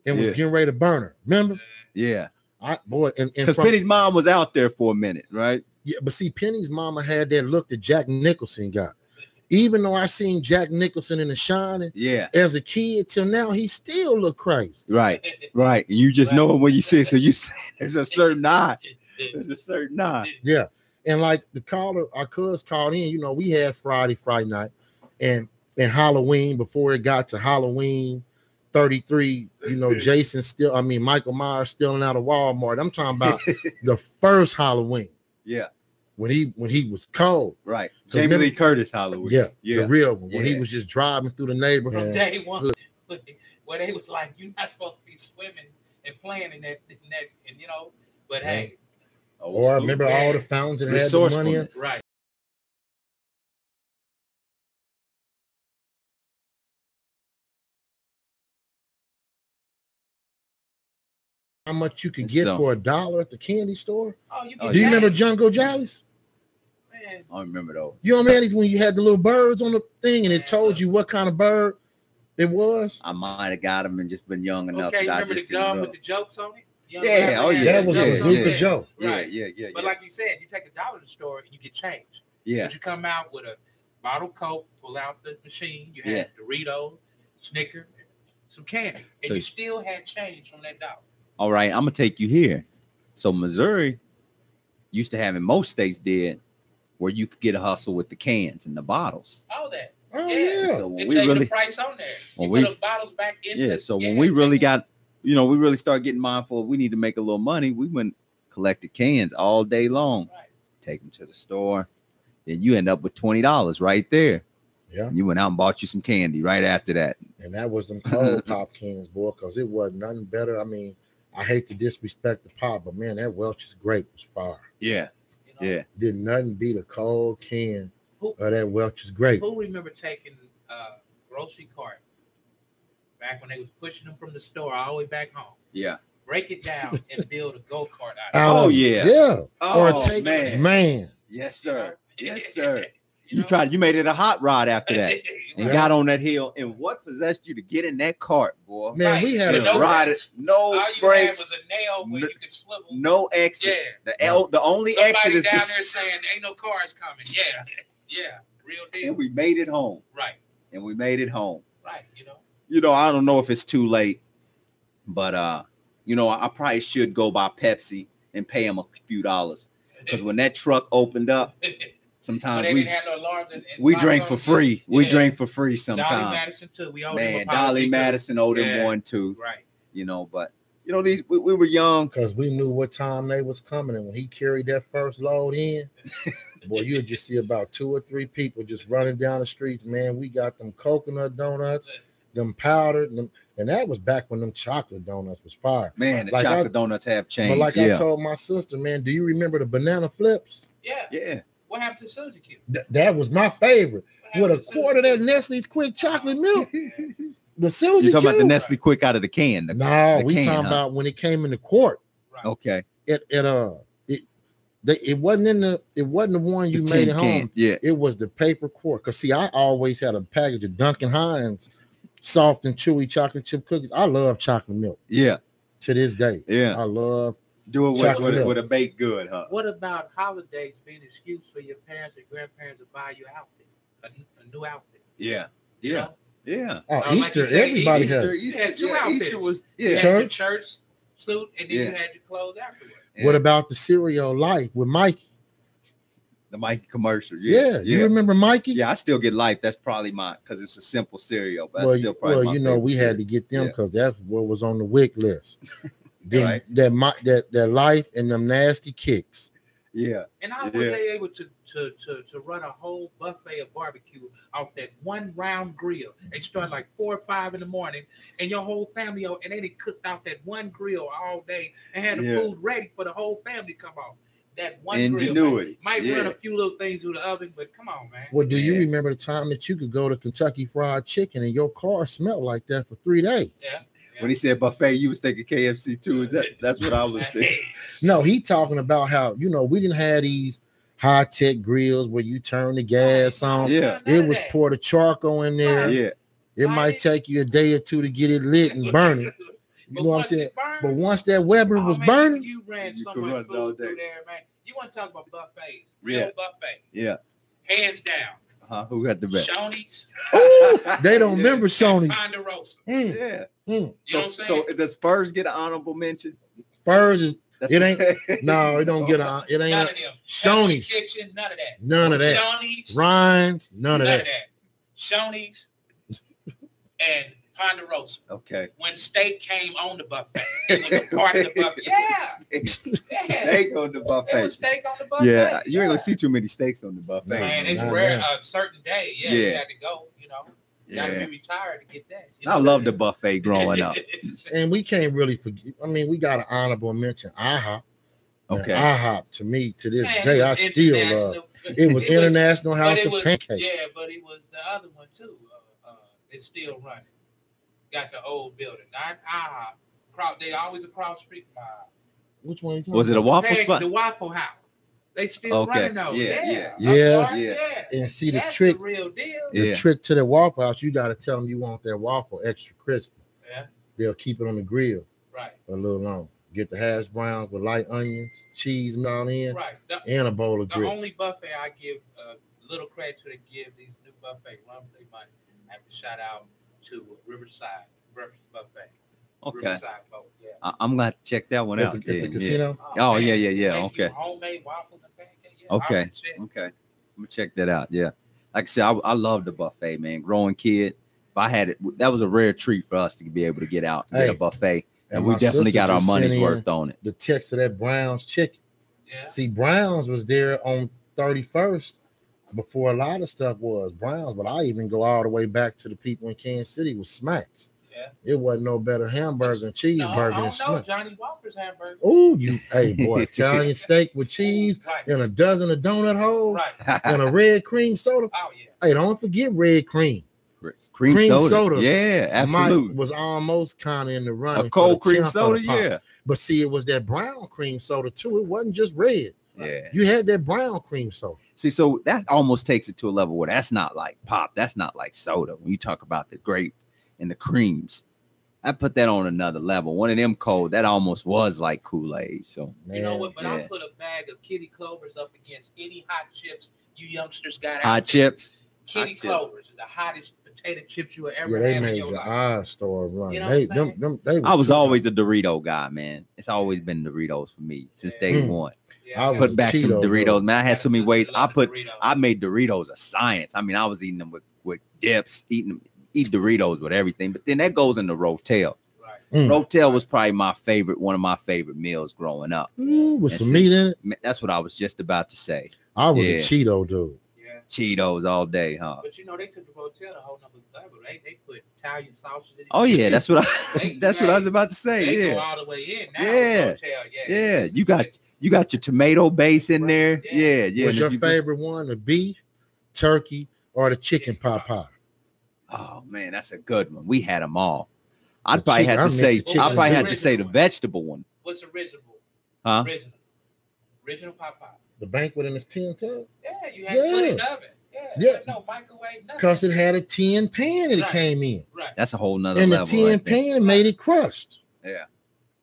and was getting ready to burn her. Remember? Yeah. Because Penny's mom was out there for a minute, right? Yeah, but see, Penny's mama had that look that Jack Nicholson got. Even though I seen Jack Nicholson in The Shining, as a kid till now, he still look crazy. Right. You just know it when you see it. So you say there's a certain eye. There's a certain eye. Yeah. And like the caller, our cuz called in, you know, we had Friday night and Halloween before it got to Halloween 33, you know, Michael Myers stealing out of Walmart. I'm talking about the first Halloween. Yeah. When he was cold. Right. Jamie Lee Curtis Halloween. Yeah. The real one. When he was just driving through the neighborhood. From day one, where they was like, you're not supposed to be swimming and playing in that and you know, but hey. Or remember all the fountains that had the money in? Right. How much you could get for $1 at the candy store? Do you remember Jungle Jollies? Man. I don't remember those. You know what I mean? When you had the little birds on the thing and it told you what kind of bird it was? I might have got them and just been young enough. Okay, remember the gum with the jokes on it? Yeah, that was a bazooka joke. Right. Yeah. But like you said, you take $1 to the store and you get change. Yeah. But you come out with a bottle of Coke, pull out the machine, you had Doritos, Snickers, some candy, and you still had change from that $1. All right, I'm gonna take you here. So Missouri used to have, in most states did, where you could get a hustle with the cans and the bottles. All that. Oh yeah. So when we really the price on there. You put the bottles back in. So when we really got, we really started getting mindful. We need to make a little money. We went collected cans all day long. Right. Take them to the store. Then you end up with $20 right there. Yeah. You went out and bought you some candy right after that. And that was them cold pop cans, boy, because it wasn't nothing better. I mean, I hate to disrespect the pop, but man, that Welch's grape was fire. Yeah. Did nothing beat a cold can of that Welch's grape. Who remember taking grocery cart back when they was pushing them from the store all the way back home? Yeah. Break it down and build a go-kart out of it. Yeah. Oh, or take man. Yes, sir. Yes, sir. You made it a hot rod after that and got on that hill. And what possessed you to get in that cart, boy? Man, we had no brakes. No brakes. Was a nail where you could swivel. No exit. Yeah. The only Somebody exit is down there saying ain't no cars coming. Yeah. Real deal. And we made it home. Right. And we made it home. Right. I don't know if it's too late, but I probably should go buy Pepsi and pay them a few dollars. Because when that truck opened up, sometimes we drank for free. We drank for free sometimes. Dolly Madison too. We owed them Dolly Madison owed them one too. Right. But these we were young because we knew what time they was coming, and when he carried that first load in, boy, you'd just see about 2 or 3 people just running down the streets. Man, we got them coconut donuts, them powdered, and that was back when them chocolate donuts was fire. Man, the chocolate donuts have changed. But I told my sister, man, do you remember the banana flips? Yeah. What happened to Suzy Q? That was my favorite. With a quart of that Nestle's Quick chocolate milk. The Suzy You talking Q? about the Nestle Quick out of the can? We talking about when it came in the quart. Right. Okay. It wasn't the one you made at home. Yeah. It was the paper quart. Cause see, I always had a package of Duncan Hines soft and chewy chocolate chip cookies. I love chocolate milk. Yeah. To this day. Yeah. I love do it with a baked good, huh? What about holidays being an excuse for your parents and grandparents to buy you an outfit, a new outfit? Yeah. You know? Yeah. Oh, Like Easter, you said, everybody Easter, had. you had two yeah, outfits. Easter was You had Church. your church suit, and then you had your clothes afterwards. Yeah. What about the cereal Life with Mikey? The Mikey commercial? Yeah, you remember Mikey? Yeah, I still get Life. That's probably because it's a simple cereal. But Well, that's still probably my you know, favorite we cereal. had to get them Yeah. because that's what was on the wick list. Then Right. that Life and them nasty kicks. Yeah. And I was able to run a whole buffet of barbecue off that one round grill. They start like 4 or 5 in the morning, and your whole family, and they cooked out that one grill all day and had the food ready for the whole family to come out. That one Ingenuity. grill might run a few little things through the oven, but come on, man. Well, do you remember the time that you could go to Kentucky Fried Chicken and your car smelled like that for 3 days? Yeah. When he said buffet, you was thinking KFC too. That's what I was thinking. No, he talking about how, we didn't have these high-tech grills where you turn the gas on. Yeah. It was pour the charcoal in there. Yeah. It might take you a day or two to get it lit and burn it. You know what I'm saying? But once that Weber was burning, you ran so could much run food all through day. there, man. You want to talk about buffets? Yeah. Real buffet. Yeah. Hands down. Who got the best? Shoney's. they don't remember Sony. Ponderosa. Yeah. You know what I'm saying? So does Spurs get an honorable mention? Spurs is That's it ain't okay. no, it don't get a it None ain't of them. Shoney's. Kitchen, none of that. None of that. Shoney's. Rhines, none of that. Shoney's and Ponderosa. Okay. When steak came on the buffet, it was a part of the buffet. Yeah. Steak on the buffet. It was steak on the buffet. Yeah, you ain't gonna see too many steaks on the buffet. Man, it's Not rare. now. A certain day, you had to go. You got to be retired to get that. I love the buffet growing up. And we can't really forget. I mean, we got an honorable mention. IHOP. Okay. And IHOP to me to this Man, day, I still love. It was International House of Pancakes. Yeah, but it was the other one too. It's still running. Got the old building, not IHOP. They always across the street from IHOP. Which one? Was it a waffle spot? The Waffle House. They still running those. Yeah. And see the That's trick. The real deal. The trick to the Waffle House, you got to tell them you want that waffle extra crispy. Yeah. They'll keep it on the grill. Right. A little long. Get the hash browns with light onions, cheese melt in, right. And a bowl of grits. The only buffet I give little credit to give these new buffet run for their money. I have to shout out to Riverside Breakfast Buffet. Okay. Riverside boat, yeah. I'm gonna have to check that one out. At the casino? Oh, yeah. Okay. Homemade waffles and pancakes. Yeah, Okay. I'm gonna check that out. Yeah. Like I said, I love the buffet, man. Growing kid. If I had it, that was a rare treat for us to be able to get out and get a buffet. And we definitely got our money's worth on it. The text of that Brown's chicken. Yeah. See, Brown's was there on 31st before a lot of stuff was Brown's, but I even go all the way back to the people in Kansas City with Smacks. Yeah. It wasn't no better hamburger and cheeseburger than Smacks. Johnny Walker's hamburger. Oh, hey boy, Italian steak with cheese and a dozen of donut holes and a red cream soda. Oh yeah. Hey, don't forget red cream. Cream soda. Yeah, absolutely. Mike was almost kind of in the running. A cold cream soda, yeah. But see, it was that brown cream soda too. It wasn't just red. Yeah. You had that brown cream soda. See, so that almost takes it to a level where that's not like pop. That's not like soda. When you talk about the grape and the creams, I put that on another level. One of them cold, that almost was like Kool-Aid. So you know what? But I'll put a bag of Kitty Clovers up against any hot chips you youngsters got out. Hot chips. Kitty Clovers are the hottest potato chips you will ever they have made in your the life. store run. You know I was always a Dorito guy, man. It's always been Doritos for me since day one. Yeah, I put back some Doritos, man. I had so many ways. Doritos. I made Doritos a science. I mean, I was eating them with dips, eat Doritos with everything. But then that goes into Rotel. Rotel was probably one of my favorite meals growing up. With some meat in it. That's what I was just about to say. I was a Cheeto dude. Cheetos all day, huh? But you know they took the Rotel a whole nother level. They put Italian sausage in it. Oh yeah, that's what I was about to say. They go all the way in now. Yeah. You got your tomato base in there. Yeah. Was your favorite one the beef, turkey, or the chicken pot pie? Oh man, that's a good one. We had them all. I'd probably have to say the vegetable one. What's original? Huh? Original pot pie. The banquet in its tin tub? Yeah, you had to put it in the oven. Yeah. No microwave, nothing. Because it had a tin pan that it came in. Right. That's a whole nother level. And the tin pan made it crust. Yeah.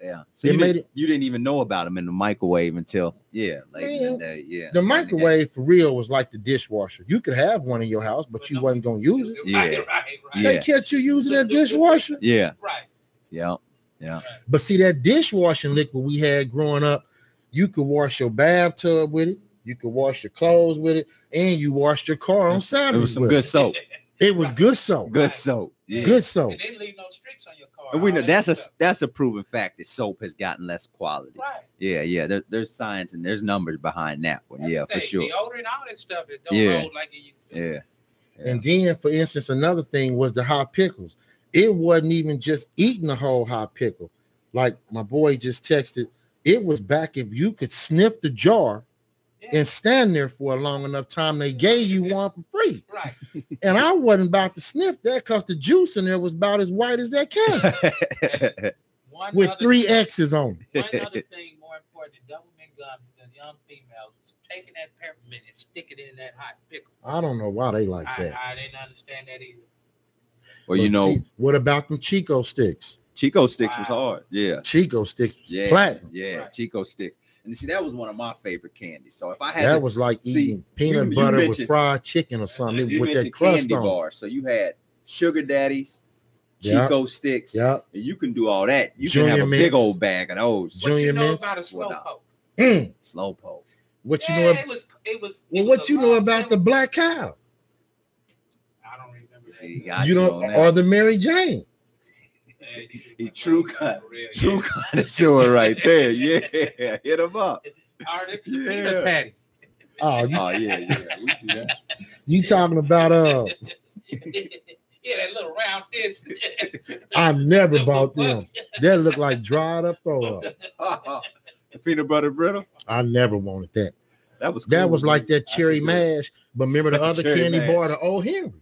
Yeah. So It made it. you didn't even know about them in the microwave until late in the day. Yeah. The microwave for real was like the dishwasher. You could have one in your house, but you wasn't gonna use it. Yeah. Right. They catch you using that dishwasher. Yeah. Right. Yeah. Yeah. But see, that dishwashing liquid we had growing up, you could wash your bathtub with it, you could wash your clothes with it, and you washed your car on Saturday. It was some good soap. It was good soap. Good soap. Yeah. Good soap. And didn't leave no streaks on your car. And we know that's a proven fact that soap has gotten less quality. Right. Yeah. There's science and there's numbers behind that one. Yeah, for sure. Deodorant and all that stuff that don't hold like it used to. Yeah. And then, for instance, another thing was the hot pickles. It wasn't even just eating a whole hot pickle. Like my boy just texted, it was back if you could sniff the jar and stand there for a long enough time, they gave you one for free. Right. And I wasn't about to sniff that because the juice in there was about as white as that can. With 3 X's on it. One other thing more important than double mint gum than young females is taking that peppermint and sticking it in that hot pickle. I don't know why they like that. I didn't understand that either. Well, you know, see, what about them Chico sticks? Chico sticks was hard. Yeah. Chico sticks was Yeah. platinum. Yeah. Right. Chico sticks. And see, that was one of my favorite candies. So if I had that was like eating peanut butter with fried chicken or something with that crust on. Bar. So you had sugar daddies, Chico sticks. Yeah. And you can do all that. You Junior can have a mints. big old bag of those. Junior what you know mints. about a slow poke? Slow poke. What you know? Well, what you know about the black cow? I don't remember. See, you don't, or the Mary Jane. He true connoisseur right there. Yeah, hit him up. Peanut patty. Oh, yeah. We do that. You talking about Yeah, that little round fist. I never bought them. That look like dried up throw up. Peanut butter brittle. I never wanted that. That was cool, that was like that cherry mash. But remember the other candy bar, the Old Henry.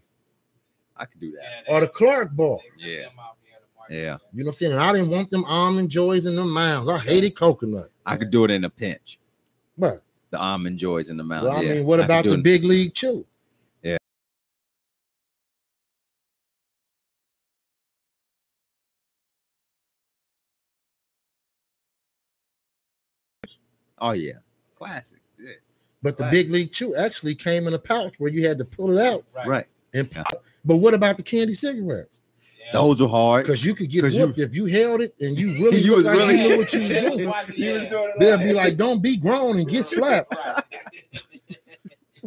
I could do that. Or the Clark bar. Yeah. You know what I'm saying? And I didn't want them almond joys in them mounds. I hated coconut. I could do it in a pinch. But the almond joys in the mounds. Well, I mean, what about the Big League Chew? Yeah. Oh yeah, classic. Yeah. But the Big League Chew actually came in a pouch where you had to pull it out. Right. But what about the candy cigarettes? Those were hard because you could get whooped if you held it and you really you was like really you knew what you was doing. They'll be like, "Don't be grown and get slapped."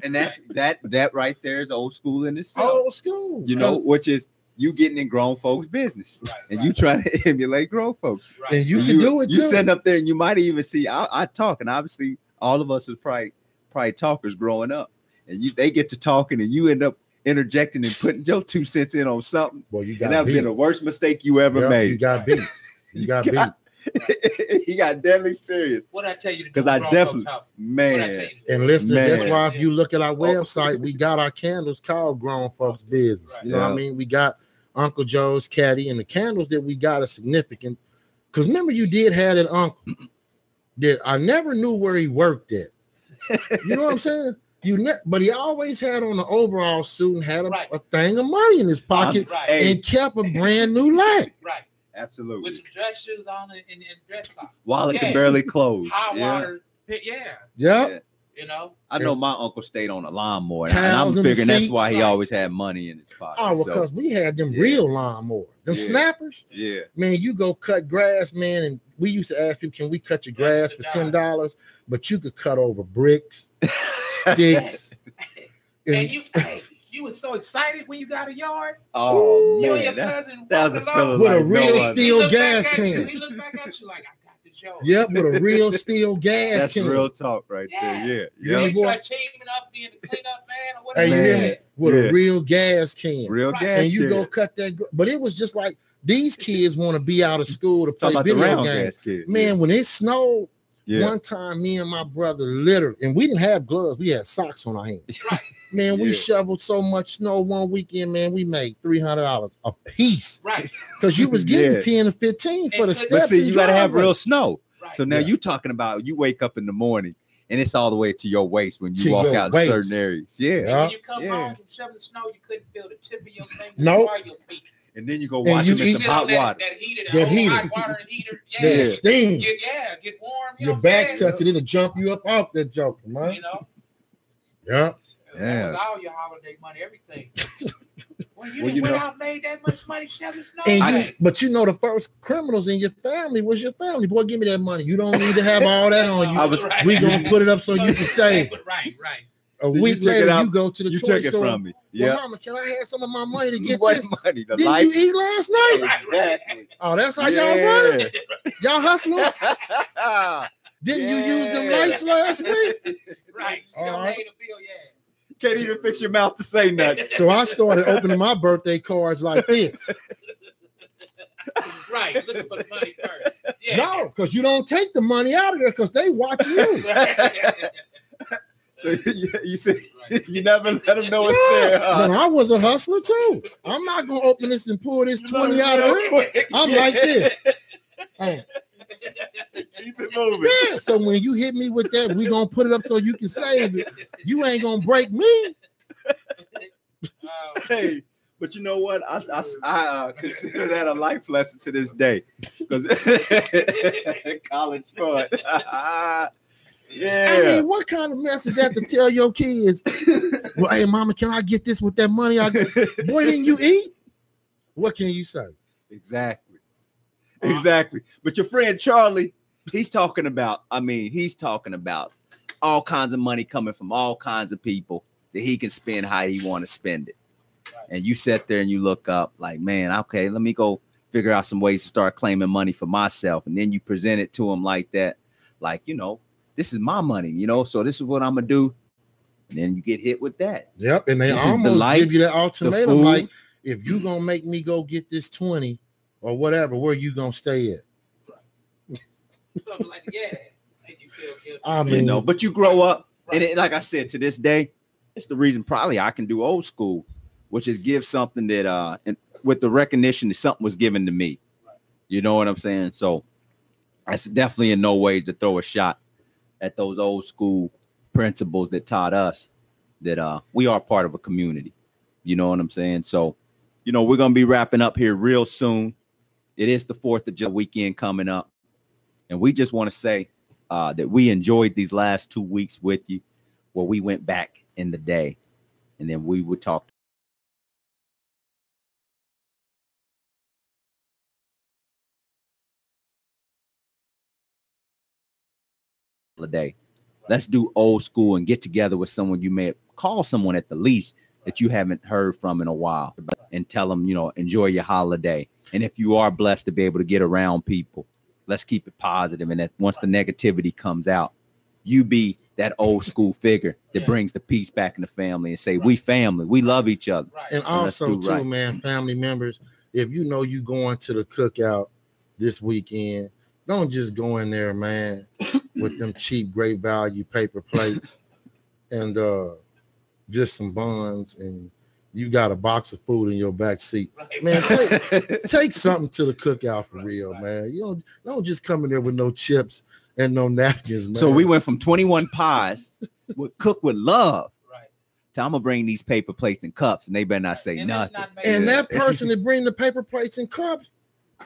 And that right there is old school in itself. Old school, you know, which is you getting in grown folks' business, and you trying to emulate grown folks, and you can do it. You sitting up there, and you might even see. I talk, and obviously all of us was probably talkers growing up, and they get to talking, and you end up interjecting and putting your 2 cents in on something. Well, you got and that would be the worst mistake you ever made. You got beat. You got beat. He got deadly serious. What I tell you? Because I definitely, man. And listeners, that's why if you look at our website, we got our candles called Grown Folks Business. You know what I mean? We got Uncle Joe's caddy, and the candles that we got are significant. Because remember, you did have that uncle that I never knew where he worked at. You know what I'm saying? But he always had on an overall suit and had a thing of money in his pocket and kept a brand new light. Right. Absolutely. With some dress shoes on and dress socks. Wallet can barely close. Hot water. Yeah. You know? I know my uncle stayed on a lawnmower. And I'm figuring that's why he always had money in his pocket. Oh, because we had them real lawnmowers. Them snappers. Yeah. Man, you go cut grass, man, and we used to ask people, can we cut your grass for $10? But you could cut over bricks, sticks. And you were so excited when you got a yard. Oh, you man. and your cousin that was a feeling with like a real steel gas can. He looked back at you like, I got this yard. Yep, with a real steel gas That's can. That's real talk right there. Yeah. You start teaming up, being the cleanup man or whatever. Hey, you hear me? With a real gas can. Real gas And you go cut that. But it was just like, these kids want to be out of school to play video games. Man, when it snowed, one time me and my brother literally, and we didn't have gloves, we had socks on our hands. Right. Man, we shoveled so much snow one weekend, man, we made $300 a piece. Right. Because you was getting 10 or 15 for the steps. But see, you got to have real snow. Right. So now you talking about you wake up in the morning and it's all the way to your waist when you walk out in certain areas. Yeah. And when you come home from shoveling snow, you couldn't feel the tip of your fingers or your feet. and then you go wash them in some hot water. That heated, hot water and heater. Yeah. Steam. Get warm. Your back touch it, it'll jump you up off that joker, man. You know? Yeah. That was all your holiday money, everything. Well, you went out and made that much money, but you know the first criminals in your family was your family. Boy, give me that money. You don't need to have all that on you. We gonna put it up so you can save. Right. A week later, you go to the toy store. From me. Yeah. Well, mama, can I have some of my money to get what this? Money? Didn't you eat last night? Exactly. Oh, that's how y'all run? Y'all hustling? Didn't you use them lights last week? Right. She don't pay the bill, Can't even fix your mouth to say nothing. So I started opening my birthday cards like this. Right, looking for the money first. Yeah. No, because you don't take the money out of there because they watch you. So you say you never let them know it's there. But I was a hustler too. I'm not gonna open this and pull this 20 out of it. I'm like this. Hey. Keep it moving. Yeah. So when you hit me with that, we gonna put it up so you can save it. You ain't gonna break me. Hey, but you know what? I consider that a life lesson to this day because college fun. Yeah. I mean, what kind of mess is that to tell your kids? Well, hey, mama, can I get this with that money? Boy, didn't you eat? What can you say? Exactly. But your friend Charlie, he's talking about all kinds of money coming from all kinds of people that he can spend how he want to spend it. Right. And you sit there and you look up like, man, okay, let me go figure out some ways to start claiming money for myself. And then you present it to him like that, like, you know, this is my money, you know, so this is what I'm gonna do. And then you get hit with that. Yep. And they almost give you that ultimatum, like, if you gonna make me go get this 20 or whatever, where you gonna stay at? Something like, yeah. Make you feel guilty. I mean, you know, but you grow up, and it, like I said, to this day, it's the reason probably I can do old school, which is give something that and with the recognition that something was given to me. You know what I'm saying? So that's definitely in no way to throw a shot at those old school principles that taught us that we are part of a community. You know what I'm saying? So, you know, we're gonna be wrapping up here real soon. It is the 4th of July weekend coming up, and we just want to say that we enjoyed these last 2 weeks with you, where we went back in the day, and then we would talk the day. Let's do old school and get together with someone you may call someone at the least that you haven't heard from in a while and tell them, you know, enjoy your holiday. And if you are blessed to be able to get around people, let's keep it positive. And that once the negativity comes out, you be that old school figure that brings the peace back in the family and say, we family, we love each other. And also too, man, family members, if you know you going to the cookout this weekend, don't just go in there, man, with them cheap, great value paper plates and just some buns, and you got a box of food in your back seat. Man, take something to the cookout for real, man. You don't just come in there with no chips and no napkins, man. So we went from 21 pies cooked with love to I'm gonna bring these paper plates and cups, and they better not say nothing. And that person that bring the paper plates and cups,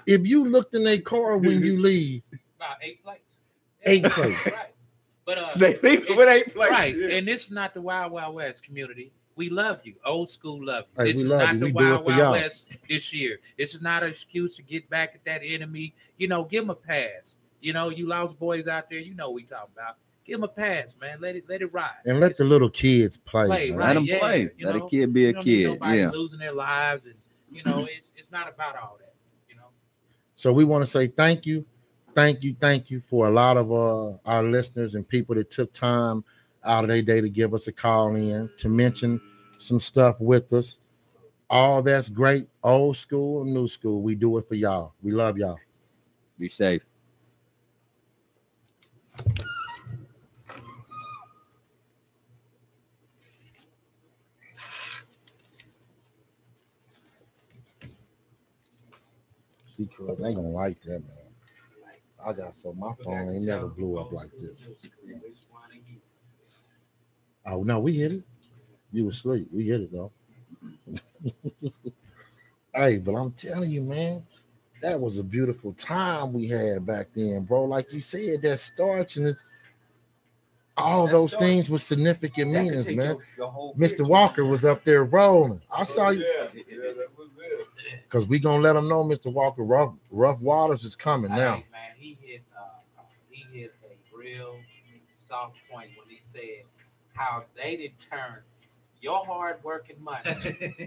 if you looked in their car when you leave, about 8 plates. 8 plates. Right. But they leave with 8 plates. Right. Yeah. And this is not the Wild Wild West community. We love you. Old school love you. Hey, this is not the Wild Wild West this year. This is not an excuse to get back at that enemy. You know, give them a pass. You know, you lost boys out there, you know what we talking about. Give them a pass, man. Let it ride. And let the little kids play. Right. Let them play. Let a kid be a kid. Nobody losing their lives, and you know, it's not about all that. You know. So we want to say thank you for a lot of our listeners and people that took time out of their day to give us a call in, to mention some stuff with us. All that's great. Old school, new school. We do it for y'all. We love y'all. Be safe. See, cuz they gonna like that, man. I got my phone ain't never blew up like this. Oh no, we hit it. You was asleep. We hit it though. Hey, but I'm telling you, man, that was a beautiful time we had back then, bro. Like you said, that starch and all those things with significant meanings, man. Mr. Walker was up there rolling. I saw you. Yeah, that was it. Because we gonna let them know, Mr. Walker, rough waters is coming now. Man, he hit a real soft point when he said how they did turn your hard working money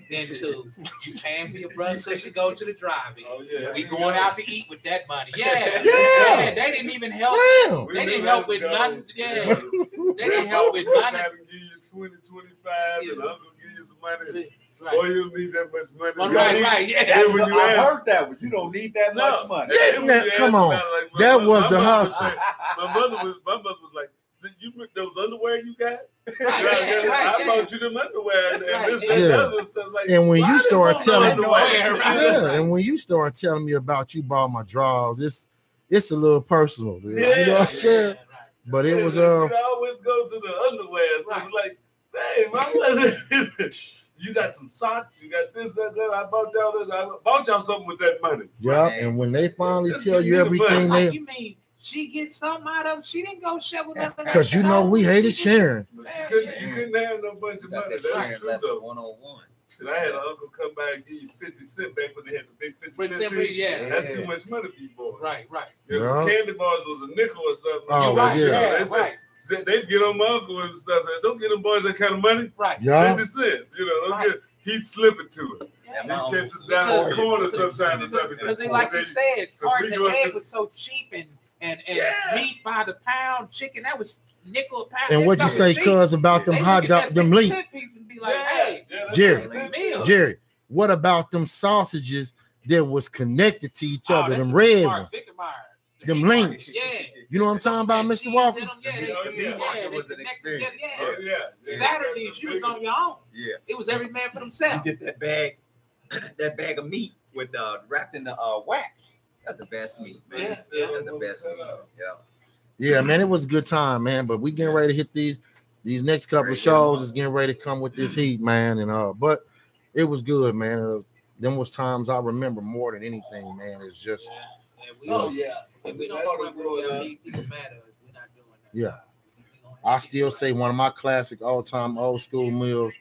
into you paying for your brother so she go to the drive-in. Oh, yeah. We going out to eat with that money. Yeah. Yeah. They didn't even help. Damn. They didn't help with nothing. Yeah. They didn't help with nothing. Grandpa give you 20, 25, and uncle give you some money. Right. Boy, you don't need that much money. Well, right. Yeah. Then when you I ask, heard that one. You don't need that much money. Yeah, then when now, you come ask on. about, like, my That mother- was my the mother was hustle. like- My mother was like, you those underwear you got? Right, I bought you them underwear and this Yeah. and other stuff. Like, And when why you they start want no telling underwear? Yeah, and when you start telling me about you bought my drawers, it's a little personal, dude. You know what I'm saying? But it was You always go to the underwear. So Right. like, hey, my you got some socks, you got this, that. I bought y'all something with that money. yeah, and when they finally Just tell give you me the everything money. Like, they you mean she gets something out of it? She didn't go share with nothing. because you know we hated sharing. But you couldn't have no bunch of Got money. that That's sharing true lesson though. 101. Shit, I had an uncle come by and give you 50 cents back when they had the big 50 But cent simply, piece. yeah. That's too much money for you boys. Right. If Yeah. candy bars was a nickel or something, Oh, you well, right, yeah. Right. They'd get on my uncle and stuff. Don't get them boys that kind of money. Right. Yeah, 50 cents. Don't Right. he'd slip it to it. Yeah, He my uncle- catches down in the corner sometimes or something. Because they, like you said, carton we of go egg to- was so cheap and Yeah. meat by the pound, chicken that was nickel a pound. and That what you stuff say, was cheap. cuz, about them They hot look at dog, that them 50 links? cent piece and be like, hey, that's Jerry. what I'm Meal. Jerry, what about them sausages that was connected to each oh, other, that's them a red Mark ones? Vickermeyer. The Them meat market. links. Yeah. You know what I'm talking about, And Mr. cheese Walker? in them, Yeah, Oh, they, yeah. yeah, Market they was an connected experience. together, Oh, yeah. yeah. Saturdays, you was on your own. Yeah. It was every man for You themselves. get that bag of meat with wrapped in the wax. That's the best meat, man. Yeah. That's the best meat. Yeah. Yeah, man, it was a good time, man. But we getting ready to hit these next couple of shows. Is getting ready to come with this heat, man. And but it was good, man. Them was times I remember more than anything, man. It's just If we don't remember leave people mad at us, we're not doing that. Yeah. I still say one of my classic all-time old school meals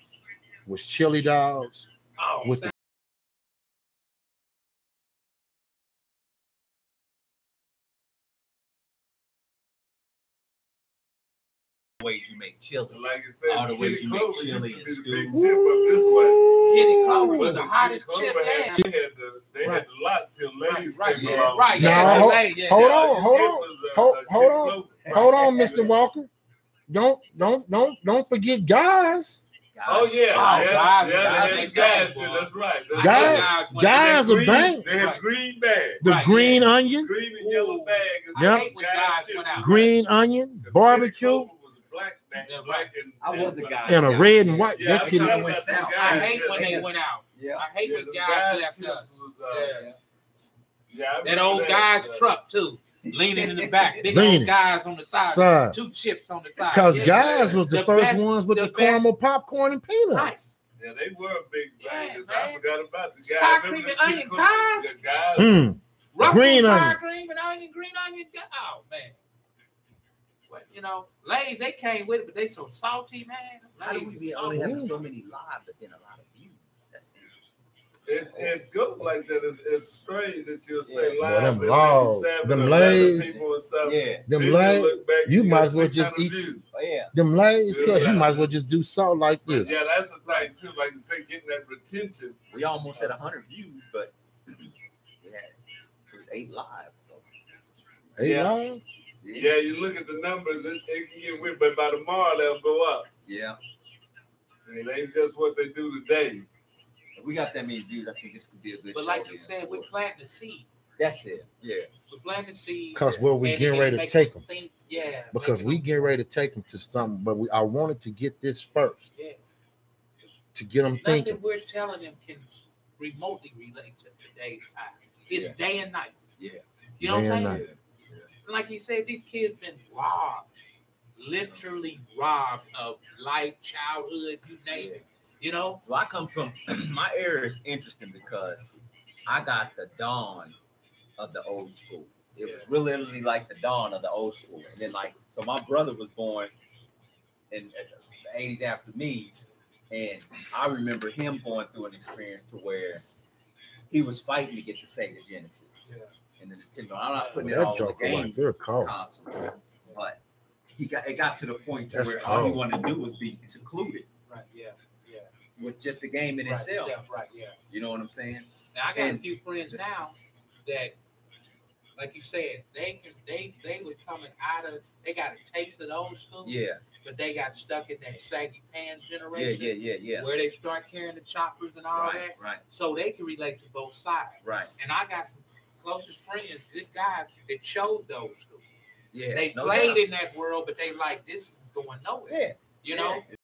was chili dogs with the Ways you make chili. Like you said, All the ways Kitty you make Clover chili used and to be the big stews. chip up this way. Kitty Clover was But the Kitty hottest Clover chip had- there. They had the lot till ladies Right, came yeah, along. right, No, yeah, hold- right, yeah. hold yeah. on, hold on. Hold on. Hold on, Yeah. Mr. Walker. Don't forget guys. Oh yeah, Oh, yeah, guys, yeah, guys, they they had guys. go, Shit, boy. that's right. I Guys- hate when guys they- are bang. They had Right. green bag, The Right, green yeah. onion, green and yellow bag. I Yep. hate when guys chip. went out. green onion, barbecue, Was a black bag, Yeah, black and I was a guy. and a red and white. Yeah, That I kid, forgot went about the south. guys. I hate Yeah, when they- they went out. Yeah. I hate yeah, when the guys left chips us. was, Yeah. yeah, I That remember old that. guy's truck too, leaning in the back. Big Leaning. old guys on the side, Side. 2 chips on the side. because Yeah. guys was the The first best- ones with the the caramel popcorn and peanuts. Right. Yeah, they were big Yeah, baggers. man. I forgot about the guys. Sour Remember cream the and onion Kitty guys? Clover? Yeah, guys. Mm. Ruffles, Green sour onion. cream and onion, green onion. Oh man. Well, Lay's they came with it, but they so salty, man. How do Lay's we is be so only having good. so many live, but then a lot of views? That's interesting. It goes like that. It's strange that you'll say Yeah. live. Boy, them and maybe laws, 7 them or 11 Lays. people and stuff. Yeah. Them Then you'll Lays, look back and you might got as well 600 just eat views. Oh yeah. them Lays, cause Yeah. you might as well just do salt like But this. yeah, that's the thing too. Like you say, getting that retention. We almost had 100 views, but we had 8 live. So Hey, Yeah. Lord. Yeah, you look at the numbers, it can get weird, but by tomorrow they'll go up. Yeah. It ain't just what they do today. If we got that many views, I think this could be a good But show. like you then. said, we're planting the seed. That's it. Yeah. We're planting the seed. Cause where we and- getting and ready to make take them. think- Yeah. Because we making getting ready to take them to something, but I wanted to get this first Yeah. to get them thinking. Nothing we're telling them can remotely relate to today's time. It's Yeah. day and night. Yeah. You know what I'm Day and saying? night. Like you said, these kids been robbed, literally robbed of life, childhood, you name it. You know? So I come from my area is interesting because I got the dawn of the old school. It was really literally like the dawn of the old school. And then like, so my brother was born in the 80s after me. And I remember him going through an experience to where he was fighting to get the Sega Genesis. Yeah. And the Nintendo. I'm not putting it all in the game console, but it got to the point to where all he wanted to do was be secluded. Right, yeah. With just the game in itself. Yeah. You know what I'm saying? Now I got a few friends now that, like you said, they were coming out of, they got a taste of the old school. Yeah. But they got stuck in that saggy pants generation. Yeah. Where they start carrying the choppers and all that. Right. So they can relate to both sides. Right. And I got some closest friends, good guys that chose the old school. Yeah. They played in that world, but they like, this is going nowhere. Yeah. You know?